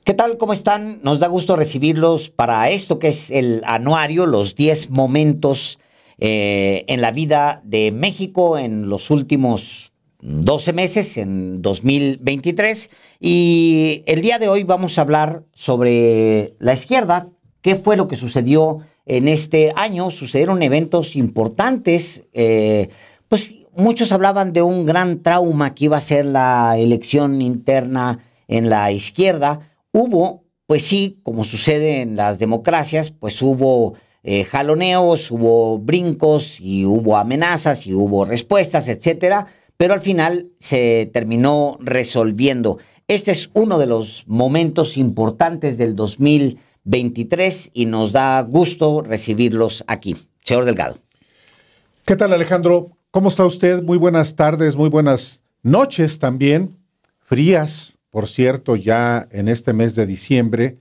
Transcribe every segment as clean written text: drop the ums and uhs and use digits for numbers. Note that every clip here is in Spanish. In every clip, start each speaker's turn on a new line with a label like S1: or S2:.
S1: ¿Qué tal? ¿Cómo están? Nos da gusto recibirlos para esto que es el anuario, los 10 momentos en la vida de México en los últimos 12 meses, en 2023. Y el día de hoy vamos a hablar sobre la izquierda. ¿Qué fue lo que sucedió en este año? Sucedieron eventos importantes. Pues muchos hablaban de un gran trauma que iba a ser la elección interna en la izquierda. Hubo, pues sí, como sucede en las democracias, pues hubo jaloneos, hubo brincos y hubo amenazas y hubo respuestas, etcétera, pero al final se terminó resolviendo. Este es uno de los momentos importantes del 2023 y nos da gusto recibirlos aquí. Señor Delgado.
S2: ¿Qué tal, Alejandro? ¿Cómo está usted? Muy buenas tardes, muy buenas noches también, frías. Por cierto, ya en este mes de diciembre,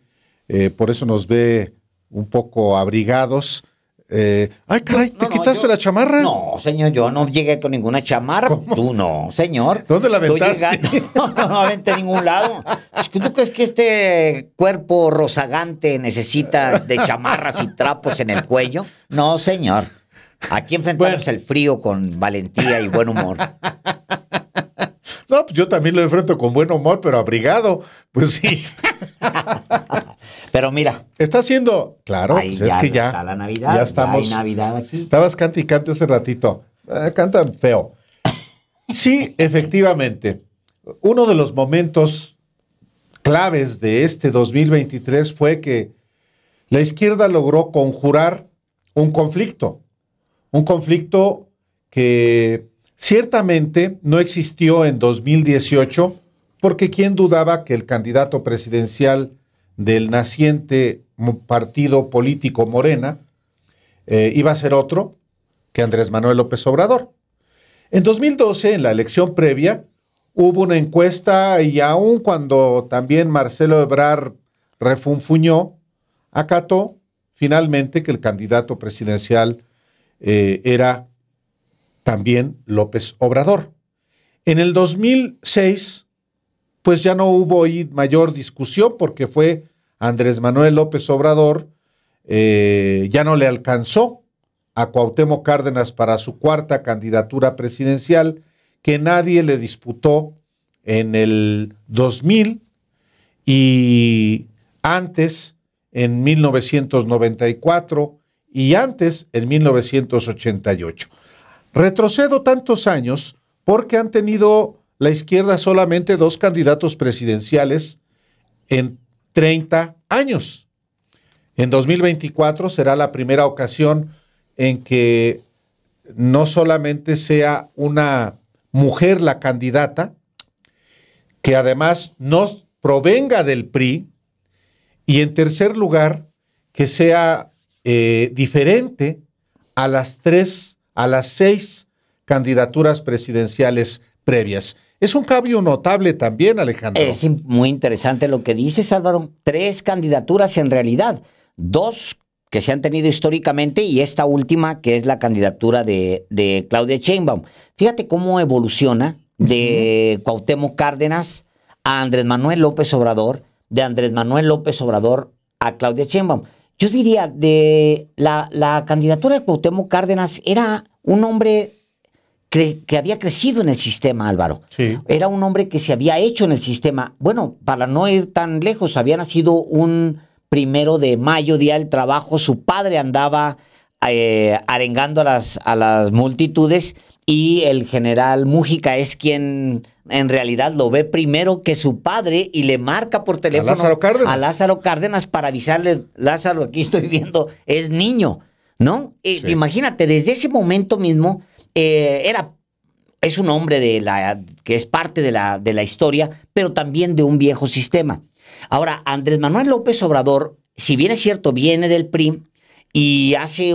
S2: por eso nos ve un poco abrigados. ¡Ay, caray! ¿Te quitaste la chamarra?
S1: No, señor, yo no llegué con ninguna chamarra.
S2: ¿Cómo?
S1: Tú no, señor.
S2: ¿Dónde la aventaste?
S1: No aventé a ningún lado. ¿Tú crees que este cuerpo rozagante necesita de chamarras y trapos en el cuello? No, señor. Aquí enfrentamos el frío con valentía y buen humor.
S2: No, pues yo también lo enfrento con buen humor, pero abrigado. Pues sí.
S1: Pero mira.
S2: Está haciendo. Claro,
S1: ahí
S2: pues es que ya.
S1: Está la Navidad.
S2: Ya estamos.
S1: Ya hay Navidad aquí.
S2: Estabas cante y cante hace ratito. Cantan feo. Sí, efectivamente. Uno de los momentos claves de este 2023 fue que la izquierda logró conjurar un conflicto. Un conflicto que ciertamente no existió en 2018, porque quién dudaba que el candidato presidencial del naciente partido político Morena iba a ser otro que Andrés Manuel López Obrador. En 2012, en la elección previa, hubo una encuesta y aun cuando también Marcelo Ebrard refunfuñó, acató finalmente que el candidato presidencial era también López Obrador. En el 2006, pues ya no hubo mayor discusión porque fue Andrés Manuel López Obrador, ya no le alcanzó a Cuauhtémoc Cárdenas para su cuarta candidatura presidencial, que nadie le disputó en el 2000 y antes en 1994 y antes en 1988. Retrocedo tantos años porque han tenido la izquierda solamente 2 candidatos presidenciales en 30 años. En 2024 será la primera ocasión en que no solamente sea una mujer la candidata, que además no provenga del PRI, y en tercer lugar, que sea diferente a las 6 candidaturas presidenciales previas. Es un cambio notable también, Alejandro.
S1: Es muy interesante lo que dices, Álvaro. 3 candidaturas en realidad. 2 que se han tenido históricamente y esta última que es la candidatura de Claudia Sheinbaum. Fíjate cómo evoluciona de Cuauhtémoc Cárdenas a Andrés Manuel López Obrador, de Andrés Manuel López Obrador a Claudia Sheinbaum. Yo diría, de la candidatura de Cuauhtémoc Cárdenas era un hombre que había crecido en el sistema, Álvaro.
S2: Sí.
S1: Era un hombre que se había hecho en el sistema. Bueno, para no ir tan lejos, había nacido un 1 de mayo, Día del Trabajo. Su padre andaba arengando a las multitudes y el general Mújica es quien en realidad lo ve primero que su padre y le marca por teléfono a Lázaro Cárdenas para avisarle: Lázaro, aquí estoy viendo, es niño, ¿no? Sí. Imagínate, desde ese momento mismo es un hombre que es parte de la historia, pero también de un viejo sistema. Ahora, Andrés Manuel López Obrador, si bien es cierto, viene del PRI y hace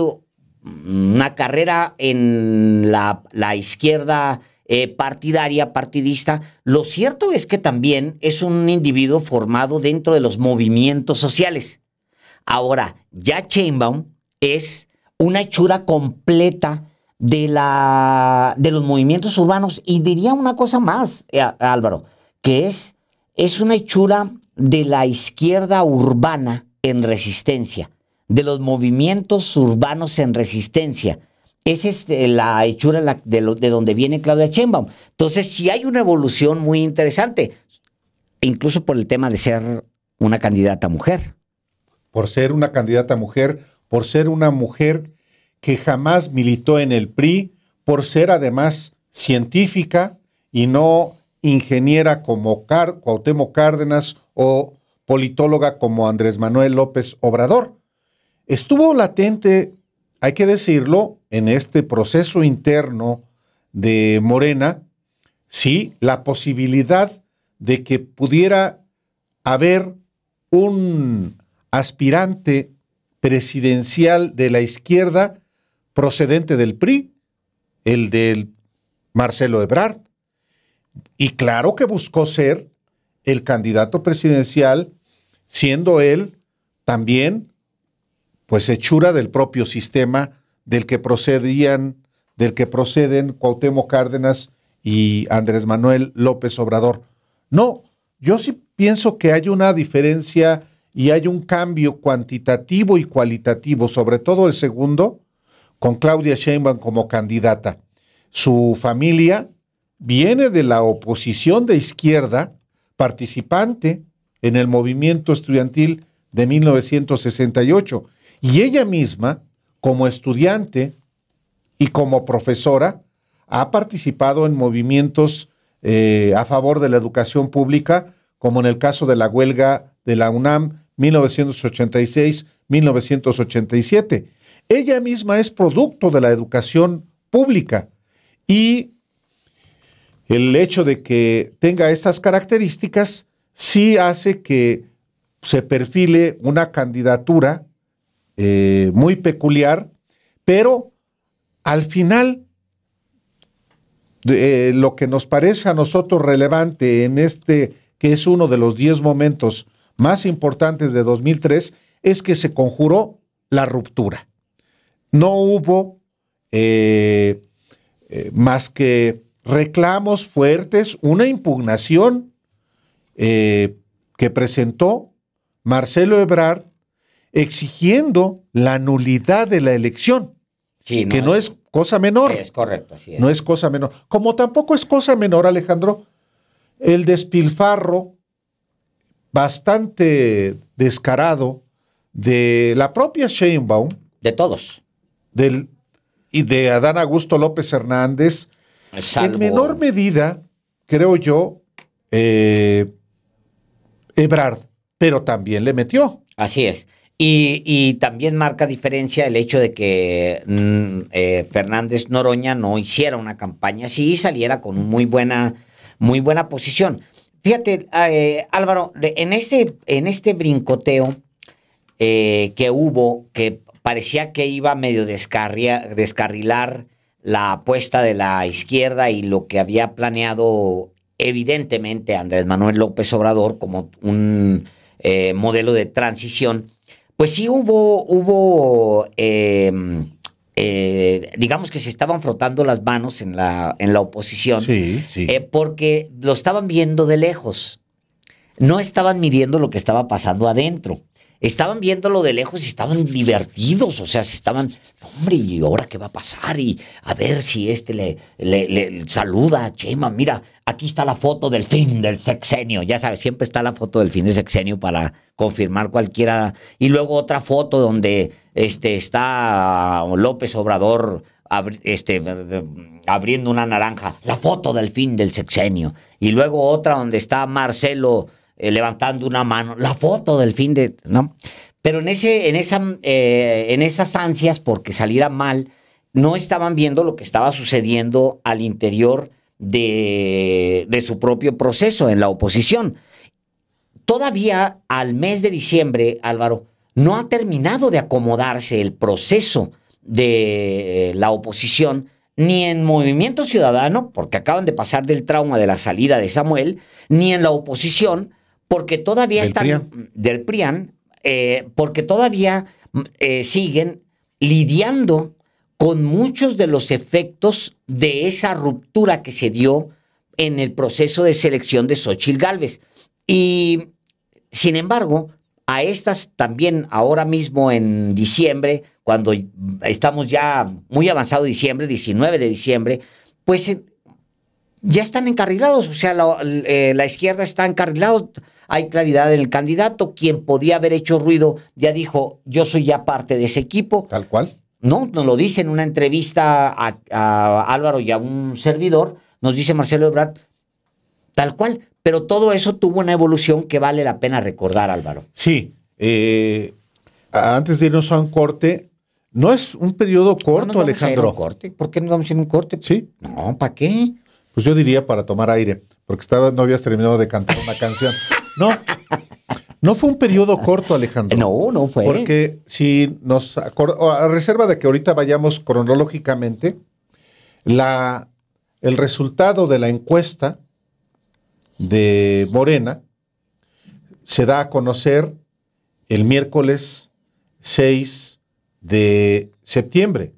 S1: una carrera en la izquierda partidista, lo cierto es que también es un individuo formado dentro de los movimientos sociales. Ahora, ya Sheinbaum es una hechura completa de los movimientos urbanos y diría una cosa más, Álvaro, que es una hechura de la izquierda urbana en resistencia, de los movimientos urbanos en resistencia. Esa es la hechura de donde viene Claudia Sheinbaum. Entonces, sí hay una evolución muy interesante, incluso por el tema de ser una candidata mujer.
S2: Por ser una candidata mujer, por ser una mujer que jamás militó en el PRI, por ser además científica y no ingeniera como Cuauhtémoc Cárdenas o politóloga como Andrés Manuel López Obrador. Estuvo latente, hay que decirlo, en este proceso interno de Morena, sí, la posibilidad de que pudiera haber un aspirante presidencial de la izquierda procedente del PRI, el del Marcelo Ebrard. Y claro que buscó ser el candidato presidencial, siendo él también, pues, hechura del propio sistema del que proceden Cuauhtémoc Cárdenas y Andrés Manuel López Obrador. No, yo sí pienso que hay una diferencia y hay un cambio cuantitativo y cualitativo, sobre todo el segundo, con Claudia Sheinbaum como candidata. Su familia viene de la oposición de izquierda, participante en el movimiento estudiantil de 1968, y ella misma, como estudiante y como profesora, ha participado en movimientos a favor de la educación pública, como en el caso de la huelga de la UNAM 1986-1987. Ella misma es producto de la educación pública y el hecho de que tenga estas características sí hace que se perfile una candidatura muy peculiar, pero al final lo que nos parece a nosotros relevante en este, que es uno de los 10 momentos más importantes de 2003, es que se conjuró la ruptura. No hubo más que reclamos fuertes, una impugnación que presentó Marcelo Ebrard exigiendo la nulidad de la elección, sí, que no es cosa menor.
S1: Es correcto, así es.
S2: No es cosa menor. Como tampoco es cosa menor, Alejandro, el despilfarro bastante descarado de la propia Sheinbaum.
S1: De todos.
S2: Y de Adán Augusto López Hernández.
S1: Salvo...
S2: En menor medida, creo yo, Ebrard, pero también le metió.
S1: Así es. Y también marca diferencia el hecho de que Fernández Noroña no hiciera una campaña así y saliera con muy buena posición. Fíjate, Álvaro, en este brincoteo que hubo, que parecía que iba medio descarrilar la apuesta de la izquierda y lo que había planeado evidentemente Andrés Manuel López Obrador como un modelo de transición, pues sí hubo digamos que se estaban frotando las manos en la oposición,
S2: sí.
S1: Porque lo estaban viendo de lejos, no estaban midiendo lo que estaba pasando adentro. Estaban viéndolo de lejos y estaban divertidos, o sea, se estaban, hombre, ¿y ahora qué va a pasar? Y a ver si le saluda a Chema, mira, aquí está la foto del fin del sexenio, ya sabes, siempre está la foto del fin del sexenio para confirmar cualquiera, y luego otra foto donde está López Obrador abriendo una naranja, la foto del fin del sexenio, y luego otra donde está Marcelo levantando una mano, la foto del fin de, ¿no? Pero en esas ansias porque saliera mal, no estaban viendo lo que estaba sucediendo al interior de su propio proceso en la oposición. Todavía al mes de diciembre, Álvaro, no ha terminado de acomodarse el proceso de la oposición, ni en Movimiento Ciudadano, porque acaban de pasar del trauma de la salida de Samuel, ni en la oposición, porque todavía del PRIAN, porque todavía siguen lidiando con muchos de los efectos de esa ruptura que se dio en el proceso de selección de Xóchitl Gálvez. Y Sin embargo, a estas también ahora mismo en diciembre, cuando estamos ya muy avanzado diciembre, 19 de diciembre, pues ya están encarrilados, o sea, la izquierda está encarrilado, hay claridad en el candidato, quien podía haber hecho ruido ya dijo, yo soy ya parte de ese equipo.
S2: Tal cual.
S1: No, nos lo dice en una entrevista a Álvaro y a un servidor, nos dice Marcelo Ebrard, tal cual, pero todo eso tuvo una evolución que vale la pena recordar, Álvaro.
S2: Sí, antes de irnos a un corte, no es un periodo corto,
S1: no
S2: Alejandro.
S1: A un corte. ¿Por qué no vamos a ir a un corte?
S2: Sí.
S1: No, ¿para qué?
S2: Pues yo diría para tomar aire, porque no habías terminado de cantar una canción. No fue un periodo corto, Alejandro.
S1: No fue.
S2: Porque si a reserva de que ahorita vayamos cronológicamente, el resultado de la encuesta de Morena se da a conocer el miércoles 6 de septiembre.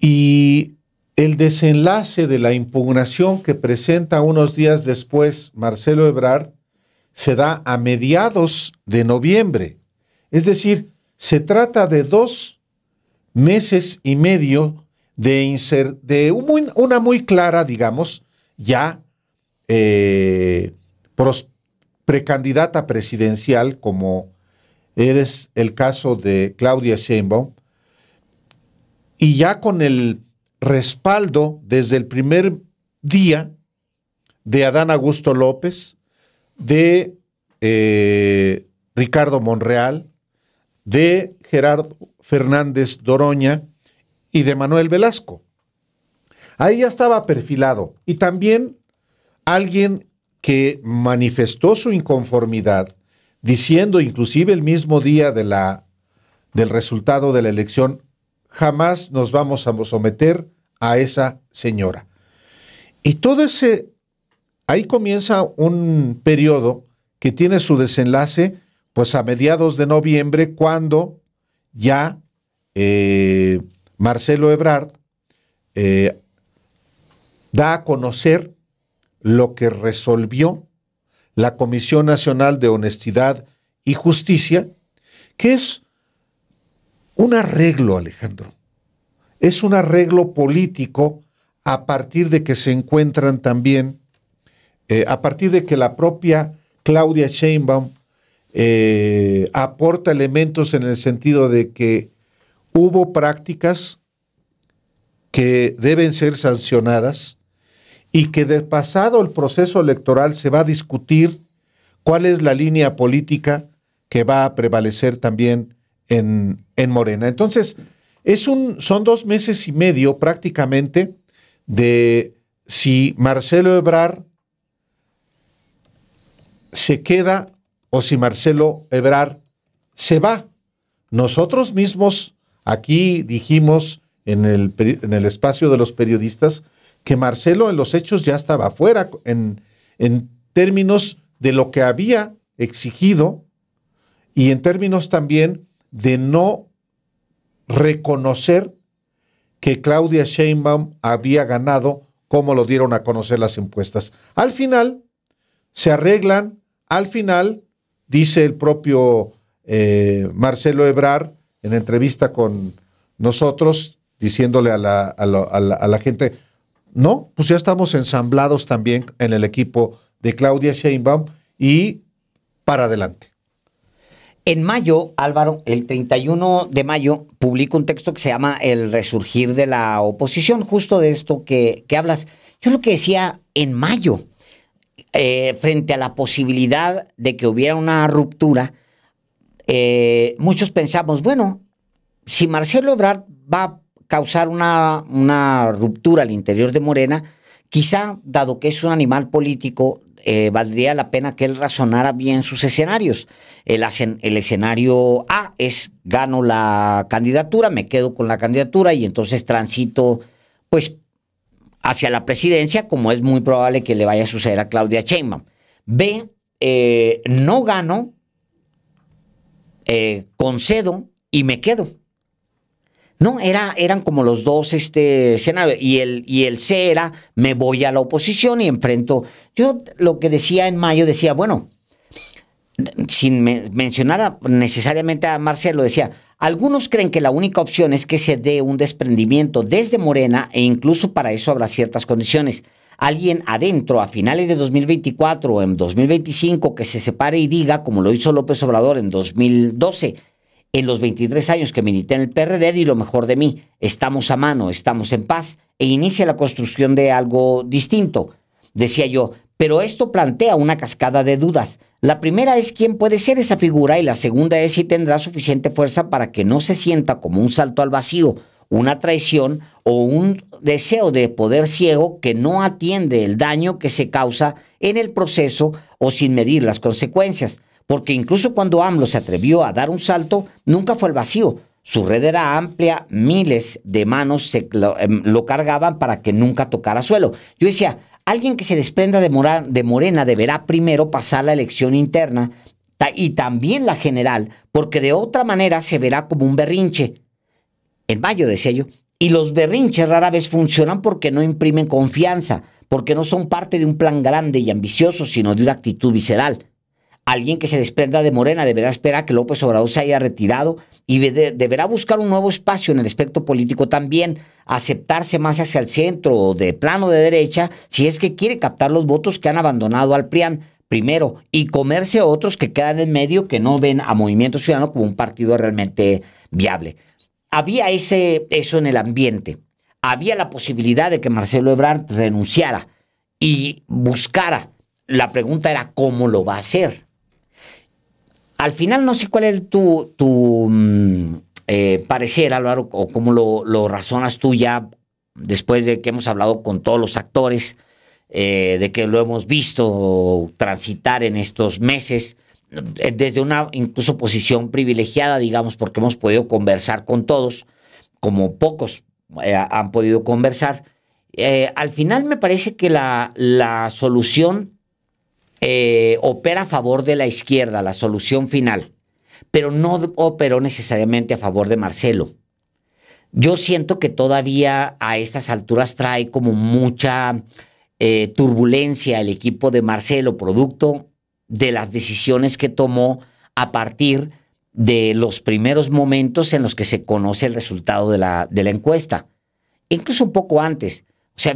S2: Y el desenlace de la impugnación que presenta unos días después Marcelo Ebrard se da a mediados de noviembre. Es decir, se trata de 2 meses y medio de una muy clara, digamos, ya precandidata presidencial, como es el caso de Claudia Sheinbaum, y ya con el respaldo desde el primer día de Adán Augusto López, de Ricardo Monreal, de Gerardo Fernández Doroña y de Manuel Velasco. Ahí ya estaba perfilado. Y también alguien que manifestó su inconformidad, diciendo inclusive el mismo día del resultado de la elección, jamás nos vamos a someter a esa señora. Y todo ahí comienza un periodo que tiene su desenlace pues a mediados de noviembre, cuando ya Marcelo Ebrard da a conocer lo que resolvió la Comisión Nacional de Honestidad y Justicia, que es un arreglo, Alejandro. Es un arreglo político a partir de que se encuentran también, a partir de que la propia Claudia Sheinbaum aporta elementos en el sentido de que hubo prácticas que deben ser sancionadas y que de pasado el proceso electoral se va a discutir cuál es la línea política que va a prevalecer también en Morena. Entonces, son 2 meses y medio prácticamente de si Marcelo Ebrard se queda o si Marcelo Ebrard se va. Nosotros mismos aquí dijimos en el espacio de los periodistas que Marcelo en los hechos ya estaba fuera en términos de lo que había exigido y en términos también de no reconocer que Claudia Sheinbaum había ganado como lo dieron a conocer las encuestas. Al final se arreglan, al final dice el propio Marcelo Ebrard en entrevista con nosotros, diciéndole a la gente, no, pues ya estamos ensamblados también en el equipo de Claudia Sheinbaum y para adelante.
S1: En mayo, Álvaro, el 31 de mayo, publico un texto que se llama El resurgir de la oposición, justo de esto que hablas. Yo lo que decía en mayo, frente a la posibilidad de que hubiera una ruptura, muchos pensamos, bueno, si Marcelo Ebrard va a causar una ruptura al interior de Morena, quizá, dado que es un animal político, valdría la pena que él razonara bien sus escenarios. El escenario A es, gano la candidatura, me quedo con la candidatura y entonces transito, pues, hacia la presidencia, como es muy probable que le vaya a suceder a Claudia Sheinbaum. B, no gano, concedo y me quedo. No, eran como los dos escenarios. Y el C era, me voy a la oposición y enfrento. Yo lo que decía en mayo, decía, bueno, sin mencionar necesariamente a Marcelo, decía, algunos creen que la única opción es que se dé un desprendimiento desde Morena e incluso para eso habrá ciertas condiciones. Alguien adentro a finales de 2024 o en 2025 que se separe y diga, como lo hizo López Obrador en 2012, en los 23 años que milité en el PRD, di lo mejor de mí, estamos a mano, estamos en paz, e inicia la construcción de algo distinto. Decía yo, pero esto plantea una cascada de dudas. La primera es quién puede ser esa figura y la segunda es si tendrá suficiente fuerza para que no se sienta como un salto al vacío, una traición o un deseo de poder ciego que no atiende el daño que se causa en el proceso o sin medir las consecuencias. Porque incluso cuando AMLO se atrevió a dar un salto, nunca fue al vacío. Su red era amplia, miles de manos lo cargaban para que nunca tocara suelo. Yo decía, alguien que se desprenda de Morena deberá primero pasar la elección interna y también la general, porque de otra manera se verá como un berrinche. En mayo, decía yo, y los berrinches rara vez funcionan porque no imprimen confianza, porque no son parte de un plan grande y ambicioso, sino de una actitud visceral. Alguien que se desprenda de Morena deberá esperar que López Obrador se haya retirado y deberá buscar un nuevo espacio en el espectro político también, aceptarse más hacia el centro o de plano de derecha si es que quiere captar los votos que han abandonado al PRIAN primero y comerse a otros que quedan en medio que no ven a Movimiento Ciudadano como un partido realmente viable. Había eso en el ambiente. Había la posibilidad de que Marcelo Ebrard renunciara y buscara. La pregunta era cómo lo va a hacer. Al final no sé cuál es tu parecer, Álvaro, o cómo lo razonas tú ya después de que hemos hablado con todos los actores, de que lo hemos visto transitar en estos meses, desde una incluso posición privilegiada, digamos, porque hemos podido conversar con todos, como pocos han podido conversar. Al final me parece que la solución opera a favor de la izquierda, la solución final, pero no operó necesariamente a favor de Marcelo. Yo siento que todavía a estas alturas trae como mucha turbulencia el equipo de Marcelo, producto de las decisiones que tomó a partir de los primeros momentos en los que se conoce el resultado de la encuesta, incluso un poco antes. O sea,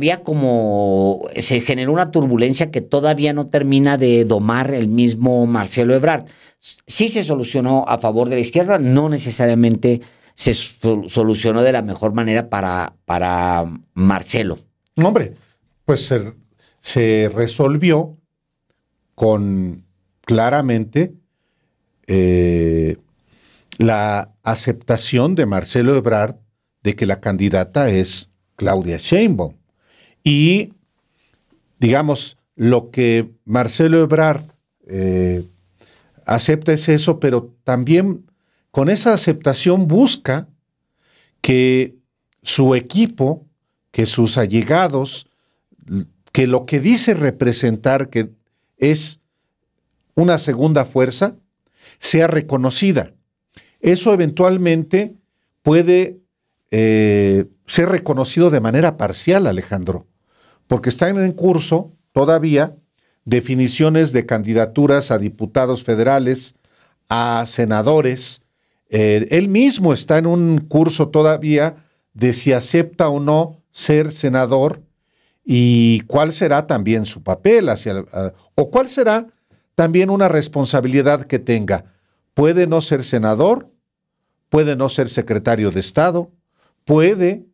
S1: se generó una turbulencia que todavía no termina de domar el mismo Marcelo Ebrard. Sí se solucionó a favor de la izquierda, no necesariamente se solucionó de la mejor manera para Marcelo.
S2: Hombre, pues se resolvió con claramente la aceptación de Marcelo Ebrard de que la candidata es Claudia Sheinbaum. Y, digamos, lo que Marcelo Ebrard acepta es eso, pero también con esa aceptación busca que su equipo, que sus allegados, que lo que dice representar que es una segunda fuerza, sea reconocida. Eso eventualmente puede ser reconocido de manera parcial, Alejandro, porque están en curso todavía definiciones de candidaturas a diputados federales, a senadores. Él mismo está en un curso todavía de si acepta o no ser senador y cuál será también su papel o cuál será también una responsabilidad que tenga. Puede no ser senador, puede no ser secretario de Estado, puede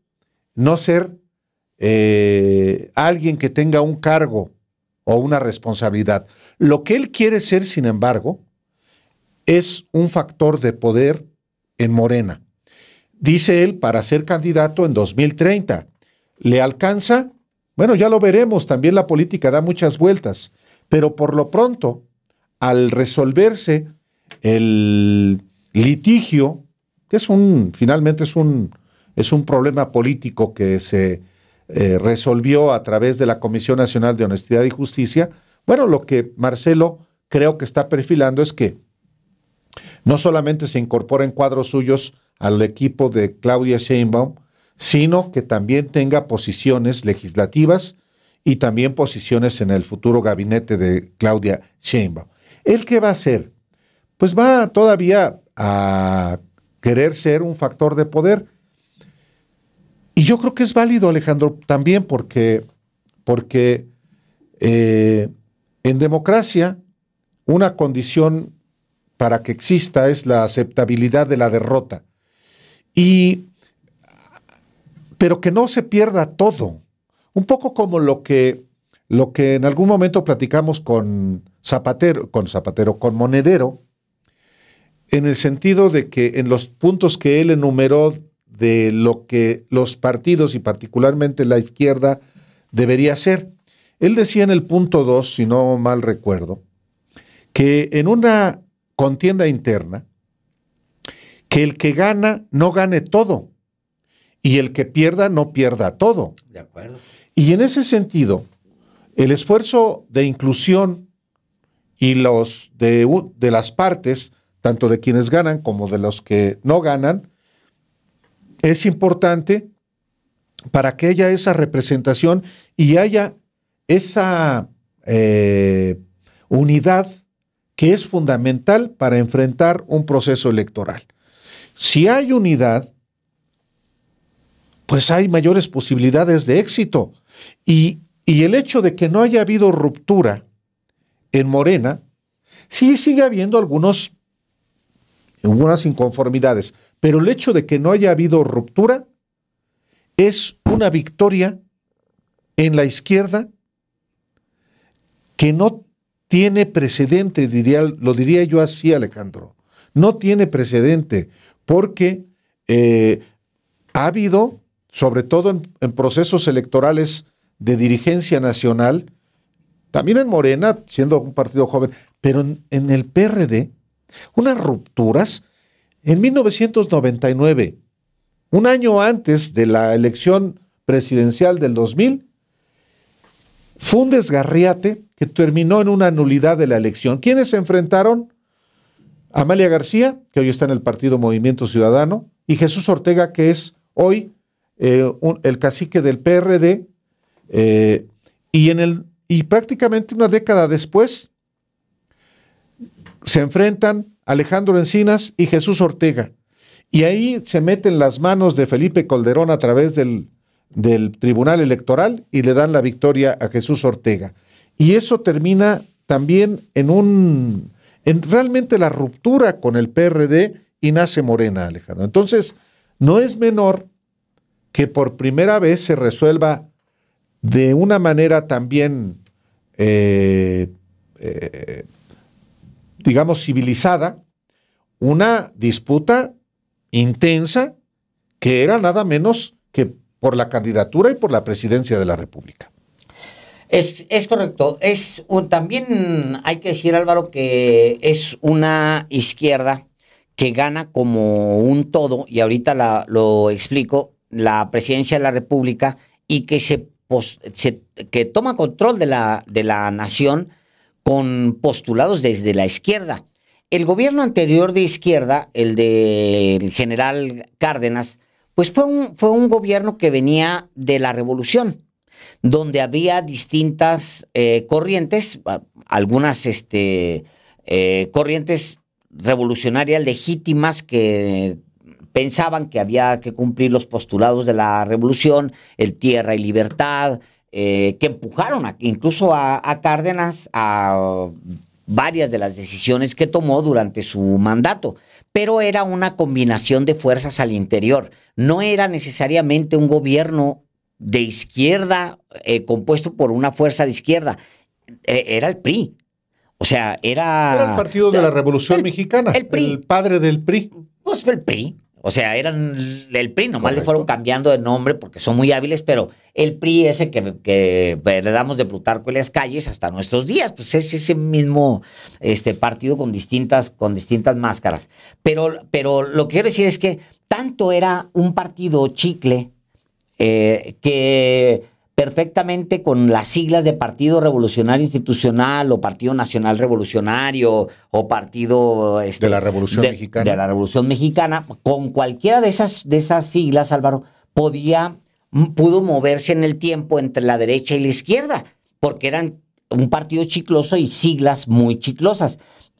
S2: no ser alguien que tenga un cargo o una responsabilidad. Lo que él quiere ser, sin embargo, es un factor de poder en Morena. Dice él, para ser candidato en 2030. ¿Le alcanza? Bueno, ya lo veremos. También la política da muchas vueltas. Pero por lo pronto, al resolverse el litigio, que finalmente es un problema político que se resolvió a través de la Comisión Nacional de Honestidad y Justicia, bueno, lo que Marcelo creo que está perfilando es que no solamente se incorporen cuadros suyos al equipo de Claudia Sheinbaum, sino que también tenga posiciones legislativas y también posiciones en el futuro gabinete de Claudia Sheinbaum. ¿Él qué va a hacer? pues va todavía a querer ser un factor de poder. Y yo creo que es válido, Alejandro, también porque en democracia una condición para que exista es la aceptabilidad de la derrota. Pero que no se pierda todo. Un poco como lo que en algún momento platicamos con Monedero, en el sentido de que en los puntos que él enumeró de lo que los partidos y particularmente la izquierda debería hacer, él decía en el punto 2, si no mal recuerdo, que en una contienda interna, que el que gana no gane todo y el que pierda no pierda todo.
S1: De acuerdo.
S2: Y en ese sentido, el esfuerzo de inclusión y los de las partes, tanto de quienes ganan como de los que no ganan, es importante para que haya esa representación y haya esa unidad que es fundamental para enfrentar un proceso electoral. Si hay unidad, pues hay mayores posibilidades de éxito. Y el hecho de que no haya habido ruptura en Morena, sí sigue habiendo algunas inconformidades, pero el hecho de que no haya habido ruptura es una victoria en la izquierda que no tiene precedente, lo diría yo así, Alejandro. No tiene precedente, porque ha habido, sobre todo en procesos electorales de dirigencia nacional, también en Morena, siendo un partido joven, pero en el PRD, unas rupturas. En 1999, un año antes de la elección presidencial del 2000, fue un desgarriate que terminó en una nulidad de la elección. ¿Quiénes se enfrentaron? Amalia García, que hoy está en el partido Movimiento Ciudadano, y Jesús Ortega, que es hoy el cacique del PRD, y prácticamente una década después se enfrentan Alejandro Encinas y Jesús Ortega. Y ahí se meten las manos de Felipe Calderón a través del Tribunal Electoral y le dan la victoria a Jesús Ortega. Y eso termina también en realmente la ruptura con el PRD y nace Morena, Alejandro. Entonces, no es menor que por primera vez se resuelva de una manera también, digamos, civilizada, una disputa intensa que era nada menos que por la candidatura y por la presidencia de la República.
S1: Es correcto. También hay que decir, Álvaro, que es una izquierda que gana como un todo, y ahorita lo explico, la presidencia de la República, y que que toma control de la nación con postulados desde la izquierda. El gobierno anterior de izquierda, el del general Cárdenas, pues fue un gobierno que venía de la revolución, donde había distintas corrientes, algunas corrientes revolucionarias legítimas que pensaban que había que cumplir los postulados de la revolución, el tierra y libertad, que empujaron incluso a Cárdenas a varias de las decisiones que tomó durante su mandato, pero era una combinación de fuerzas al interior. No era necesariamente un gobierno de izquierda compuesto por una fuerza de izquierda. Era el PRI. O sea, era el
S2: partido de la Revolución Mexicana,
S1: el PRI.
S2: El padre del PRI.
S1: Pues fue el PRI. O sea, eran el PRI, nomás le fueron cambiando de nombre porque son muy hábiles, pero el PRI ese que heredamos de Plutarco Elías Calles hasta nuestros días, pues es ese mismo partido con distintas máscaras. Pero lo que quiero decir es que tanto era un partido chicle que perfectamente con las siglas de Partido Revolucionario Institucional o Partido Nacional Revolucionario o Partido
S2: de la Revolución Mexicana.
S1: De la Revolución Mexicana, con cualquiera de esas siglas, Álvaro, pudo moverse en el tiempo entre la derecha y la izquierda, porque eran un partido chicloso y siglas muy chiclosas.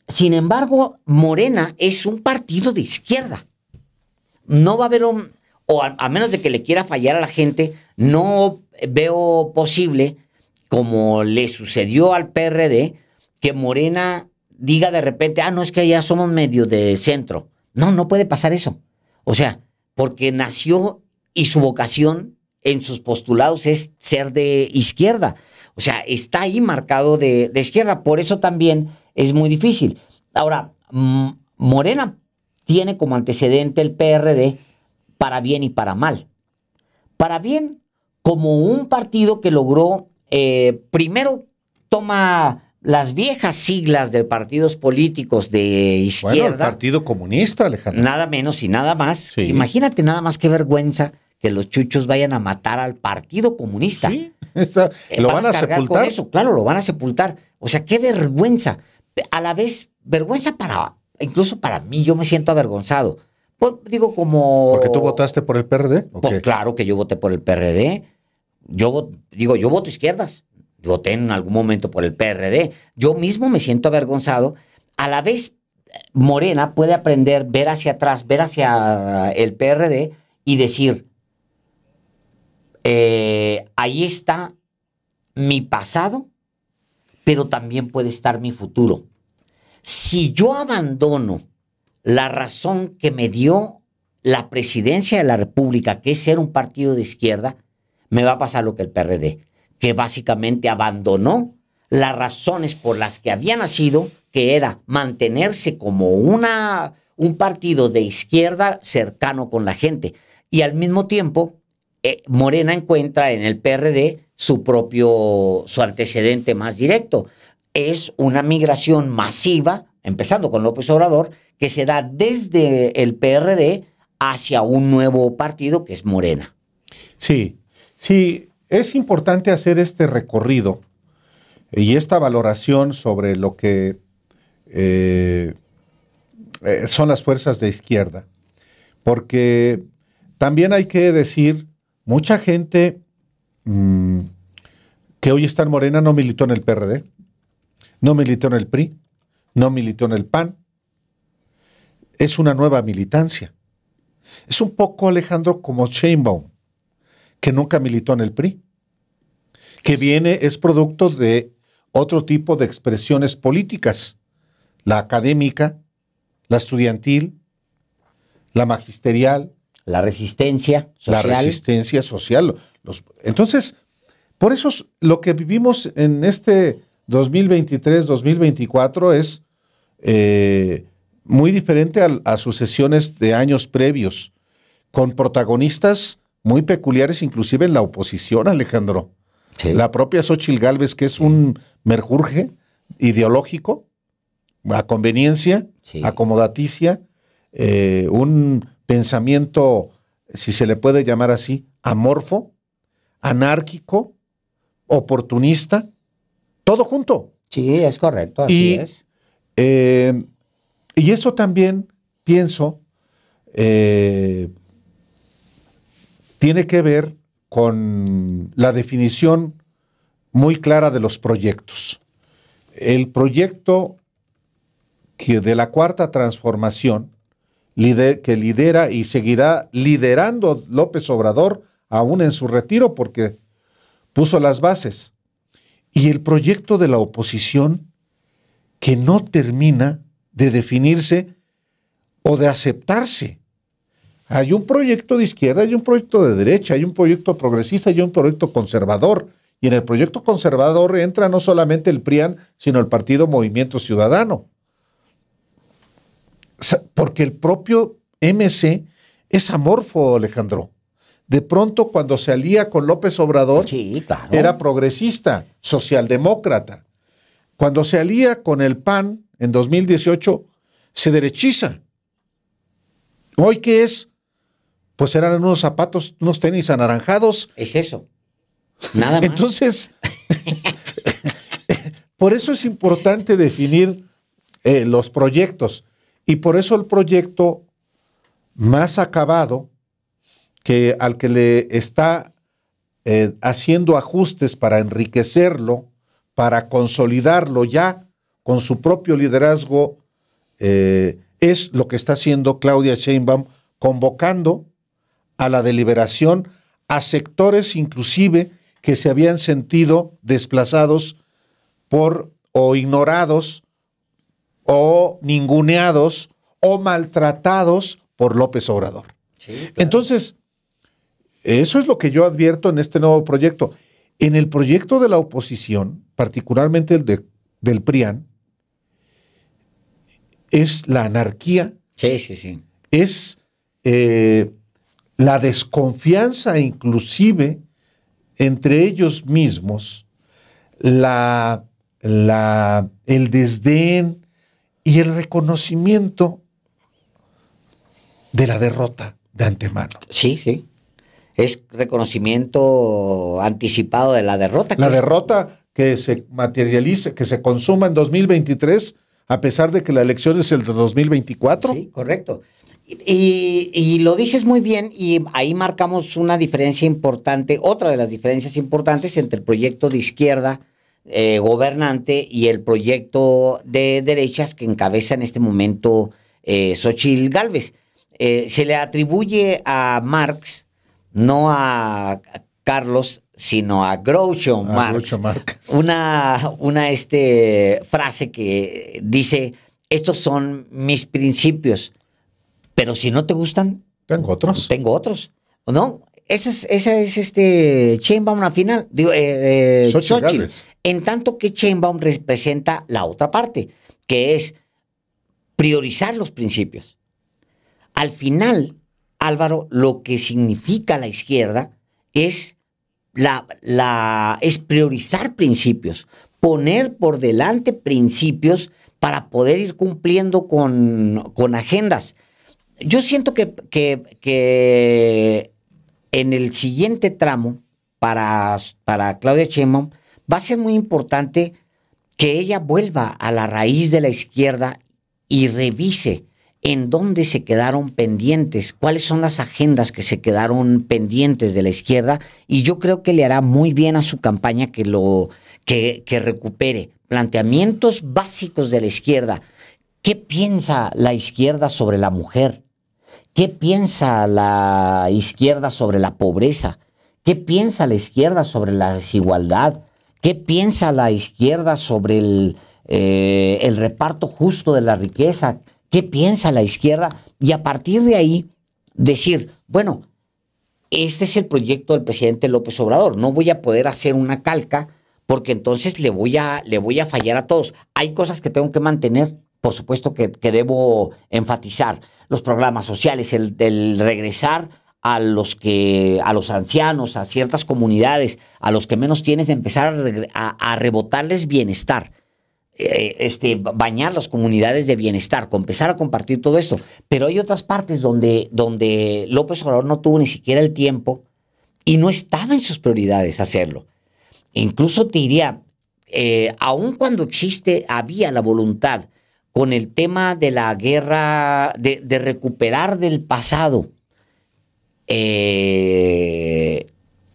S1: Sin embargo, Morena es un partido de izquierda. No va a haber a menos de que le quiera fallar a la gente, no veo posible, como le sucedió al PRD, que Morena diga de repente, no, es que ya somos medio de centro. No, no puede pasar eso. O sea, porque nació y su vocación en sus postulados es ser de izquierda. O sea, está ahí marcado de izquierda. Por eso también es muy difícil. Ahora, Morena tiene como antecedente el PRD para bien y para mal. Para bien, como un partido que logró, primero toma las viejas siglas de partidos políticos de izquierda.
S2: Bueno, el Partido Comunista, Alejandro.
S1: Nada menos y nada más.
S2: Sí.
S1: Imagínate nada más qué vergüenza que los chuchos vayan a matar al Partido Comunista.
S2: Sí, lo van a sepultar.
S1: Con eso, claro, lo van a sepultar. O sea, qué vergüenza. A la vez, vergüenza incluso para mí, yo me siento avergonzado. Pues, digo, como...
S2: ¿Porque tú votaste por el PRD?
S1: Pues, claro que yo voté por el PRD. Yo voto izquierdas. Voté en algún momento por el PRD. Yo mismo me siento avergonzado. A la vez, Morena puede aprender, ver hacia atrás, ver hacia el PRD y decir, ahí está mi pasado, pero también puede estar mi futuro. Si yo abandono la razón que me dio la presidencia de la República, que es ser un partido de izquierda, me va a pasar lo que el PRD, que básicamente abandonó las razones por las que había nacido, que era mantenerse como un partido de izquierda cercano con la gente. Y al mismo tiempo, Morena encuentra en el PRD su antecedente más directo. Es una migración masiva, empezando con López Obrador, que se da desde el PRD hacia un nuevo partido que es Morena.
S2: Sí, es importante hacer este recorrido y esta valoración sobre lo que son las fuerzas de izquierda, porque también hay que decir, mucha gente que hoy está en Morena no militó en el PRD, no militó en el PRI, no militó en el PAN. Es una nueva militancia. Es un poco, Alejandro, como Sheinbaum, que nunca militó en el PRI, que es producto de otro tipo de expresiones políticas, la académica, la estudiantil, la magisterial,
S1: la resistencia social.
S2: La resistencia social. Entonces, por eso lo que vivimos en este 2023-2024 es muy diferente a sucesiones de años previos, con protagonistas muy peculiares, inclusive en la oposición, Alejandro. Sí. La propia Xóchitl Gálvez, que es un merjurje ideológico, a conveniencia, acomodaticia, un pensamiento, si se le puede llamar así, amorfo, anárquico, oportunista, todo junto.
S1: Sí, es correcto, así es.
S2: Y eso también, pienso, tiene que ver con la definición muy clara de los proyectos. El proyecto de la Cuarta Transformación, que lidera y seguirá liderando López Obrador aún en su retiro, porque puso las bases. Y el proyecto de la oposición, que no termina de definirse o de aceptarse. Hay un proyecto de izquierda, hay un proyecto de derecha, hay un proyecto progresista y hay un proyecto conservador. Y en el proyecto conservador entra no solamente el PRIAN, sino el Partido Movimiento Ciudadano. Porque el propio MC es amorfo, Alejandro. De pronto, cuando se alía con López Obrador,
S1: sí, claro,
S2: era progresista, socialdemócrata. Cuando se alía con el PAN en 2018, se derechiza. ¿Hoy qué es? Pues eran unos zapatos, unos tenis anaranjados.
S1: Es eso. Nada más.
S2: Entonces, por eso es importante definir los proyectos. Y por eso el proyecto más acabado, al que le está haciendo ajustes para enriquecerlo, para consolidarlo ya con su propio liderazgo es lo que está haciendo Claudia Sheinbaum, convocando a la deliberación a sectores inclusive que se habían sentido desplazados por o ignorados o ninguneados o maltratados por López Obrador.
S1: Sí, claro.
S2: Entonces, eso es lo que yo advierto en este nuevo proyecto. En el proyecto de la oposición, particularmente del PRIAN, es la anarquía,
S1: Sí.
S2: es la desconfianza inclusive entre ellos mismos, el desdén y el reconocimiento de la derrota de antemano.
S1: Sí. Es reconocimiento anticipado de la derrota.
S2: La derrota que se materializa, que se consuma en 2023, a pesar de que la elección es el de 2024.
S1: Sí, correcto. Y lo dices muy bien, y ahí marcamos una diferencia importante, otra de las diferencias importantes entre el proyecto de izquierda gobernante y el proyecto de derechas que encabeza en este momento Xóchitl Gálvez. Se le atribuye a Marx, no a Carlos, sino a Groucho Marx, una frase que dice: estos son mis principios, pero si no te gustan,
S2: tengo otros.
S1: ¿No? Esa es Sheinbaum al final. Digo, Xóchitl. En tanto que Sheinbaum representa la otra parte, que es priorizar los principios. Al final, Álvaro, lo que significa la izquierda es es priorizar principios, poner por delante principios para poder ir cumpliendo con agendas. Yo siento que en el siguiente tramo para Claudia Sheinbaum va a ser muy importante que ella vuelva a la raíz de la izquierda y revise en dónde se quedaron pendientes, cuáles son las agendas que se quedaron pendientes de la izquierda, y yo creo que le hará muy bien a su campaña que recupere planteamientos básicos de la izquierda. ¿Qué piensa la izquierda sobre la mujer? ¿Qué piensa la izquierda sobre la pobreza? ¿Qué piensa la izquierda sobre la desigualdad? ¿Qué piensa la izquierda sobre el reparto justo de la riqueza? ¿Qué piensa la izquierda? Y a partir de ahí decir, bueno, este es el proyecto del presidente López Obrador. No voy a poder hacer una calca porque entonces le voy a fallar a todos. Hay cosas que tengo que mantener, por supuesto que debo enfatizar. Los programas sociales, el regresar a los ancianos, a ciertas comunidades, a los que menos tienes, de empezar a rebotarles bienestar. Bañar las comunidades de bienestar, empezar a compartir todo esto. Pero hay otras partes donde López Obrador no tuvo ni siquiera el tiempo y no estaba en sus prioridades hacerlo. Incluso te diría, aun cuando había la voluntad con el tema de la guerra, de recuperar del pasado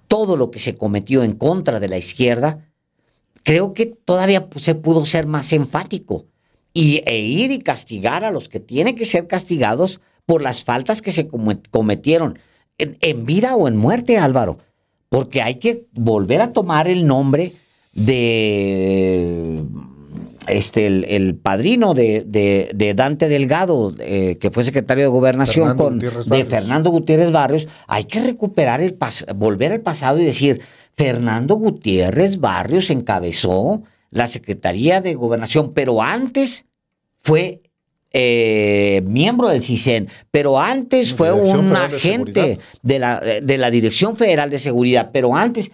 S1: todo lo que se cometió en contra de la izquierda, creo que todavía se pudo ser más enfático e ir y castigar a los que tienen que ser castigados por las faltas que se cometieron en vida o en muerte, Álvaro. Porque hay que volver a tomar el nombre de el padrino de Dante Delgado, que fue secretario de Gobernación, Fernando Gutiérrez Barrios. Hay que recuperar volver al pasado y decir: Fernando Gutiérrez Barrios encabezó la Secretaría de Gobernación, pero antes fue miembro del CISEN, pero antes fue un agente de la Dirección Federal de Seguridad, pero antes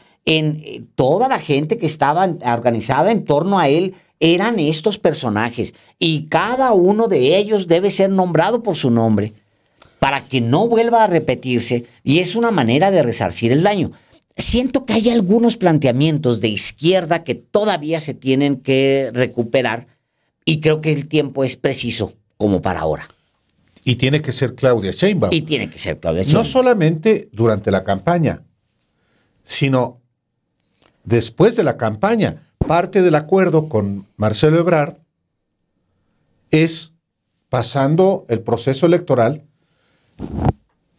S1: toda la gente que estaba organizada en torno a él eran estos personajes, y cada uno de ellos debe ser nombrado por su nombre para que no vuelva a repetirse, y es una manera de resarcir el daño. Siento que hay algunos planteamientos de izquierda que todavía se tienen que recuperar, y creo que el tiempo es preciso como para ahora.
S2: Y tiene que ser Claudia Sheinbaum.
S1: No
S2: solamente durante la campaña, sino después de la campaña. Parte del acuerdo con Marcelo Ebrard es pasando el proceso electoral,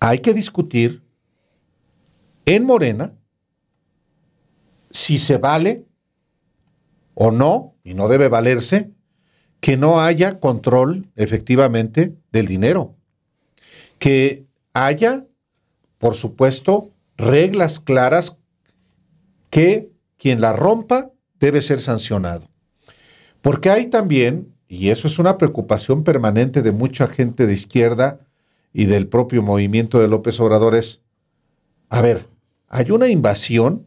S2: hay que discutir en Morena si se vale o no, y no debe valerse, que no haya control efectivamente del dinero. Que haya, por supuesto, reglas claras que quien la rompa debe ser sancionado. Porque hay también, y eso es una preocupación permanente de mucha gente de izquierda y del propio movimiento de López Obrador, es, a ver, hay una invasión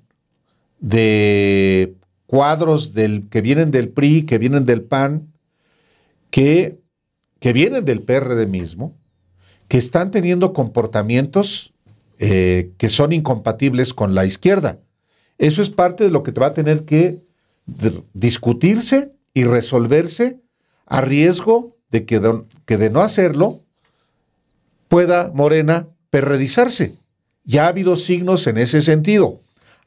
S2: de cuadros que vienen del PRI, que vienen del PAN, que vienen del PRD mismo, que están teniendo comportamientos que son incompatibles con la izquierda. Eso es parte de lo que te va a tener que discutirse y resolverse a riesgo de que de no hacerlo pueda Morena perredizarse. Ya ha habido signos en ese sentido.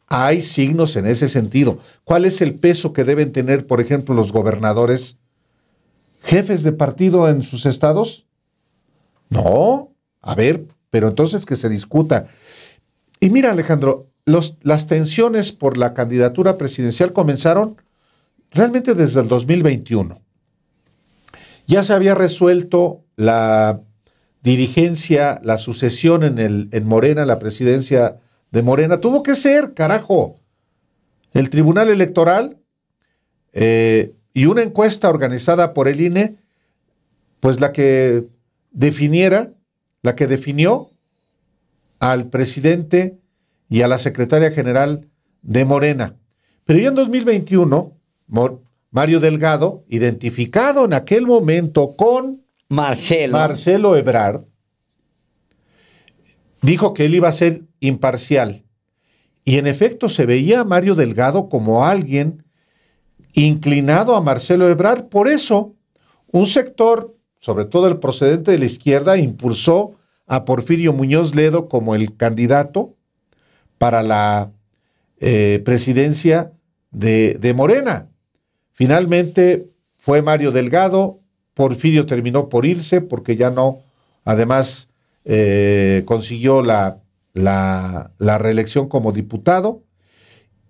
S2: Hay signos en ese sentido. ¿Cuál es el peso que deben tener, por ejemplo, los gobernadores, jefes de partido en sus estados? No, a ver, pero entonces que se discuta. Y mira, Alejandro, las tensiones por la candidatura presidencial comenzaron realmente desde el 2021. Ya se había resuelto la dirigencia, la sucesión en Morena, la presidencia de Morena. Tuvo que ser, carajo. El Tribunal Electoral y una encuesta organizada por el INE, pues la que definió al presidente y a la secretaria general de Morena. Pero ya en 2021, Mario Delgado, identificado en aquel momento con Marcelo Ebrard, dijo que él iba a ser imparcial. Y en efecto se veía a Mario Delgado como alguien inclinado a Marcelo Ebrard. Por eso, un sector, sobre todo el procedente de la izquierda, impulsó a Porfirio Muñoz Ledo como el candidato para la presidencia de Morena. Finalmente fue Mario Delgado. Porfirio terminó por irse porque ya no, además consiguió la reelección como diputado,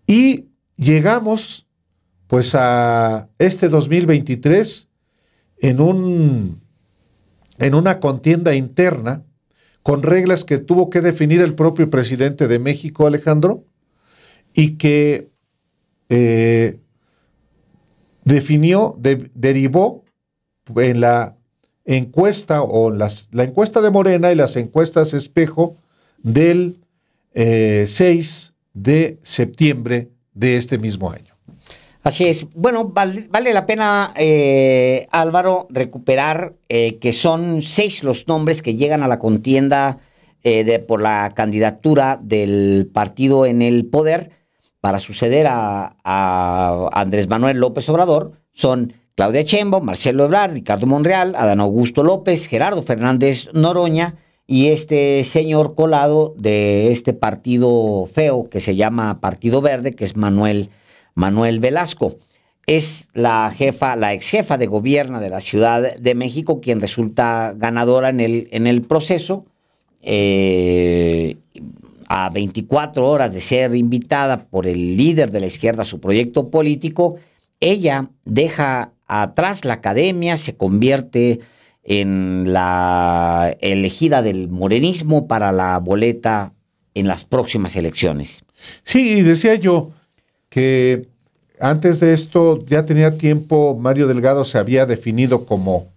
S2: y llegamos pues a este 2023 en una contienda interna con reglas que tuvo que definir el propio presidente de México, Alejandro, y que derivó en la encuesta o la encuesta de Morena y las encuestas espejo del 6 de septiembre de este mismo año.
S1: Así es. Bueno, vale la pena, Álvaro, recuperar que son 6 los nombres que llegan a la contienda por la candidatura del partido en el poder para suceder a Andrés Manuel López Obrador. Son Claudia Sheinbaum, Marcelo Ebrard, Ricardo Monreal, Adán Augusto López, Gerardo Fernández Noroña y este señor colado de este partido feo que se llama Partido Verde, que es Manuel Velasco. Es la ex jefa de gobierno de la Ciudad de México quien resulta ganadora en el proceso. A 24 horas de ser invitada por el líder de la izquierda a su proyecto político, ella deja atrás la academia, se convierte en la elegida del morenismo para la boleta en las próximas elecciones.
S2: Sí, y decía yo que antes de esto ya tenía tiempo, Mario Delgado se había definido como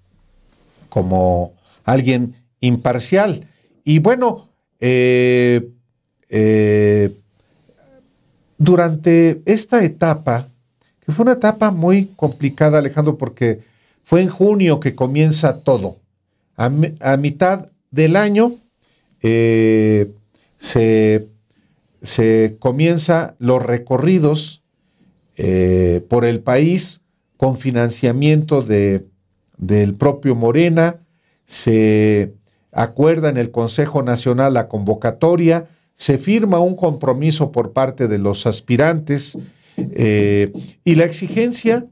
S2: alguien imparcial. Y bueno, durante esta etapa, que fue una etapa muy complicada, Alejandro, porque fue en junio que comienza todo. A mitad del año se comienza los recorridos por el país con financiamiento del propio Morena. Se acuerda en el Consejo Nacional la convocatoria, se firma un compromiso por parte de los aspirantes y la exigencia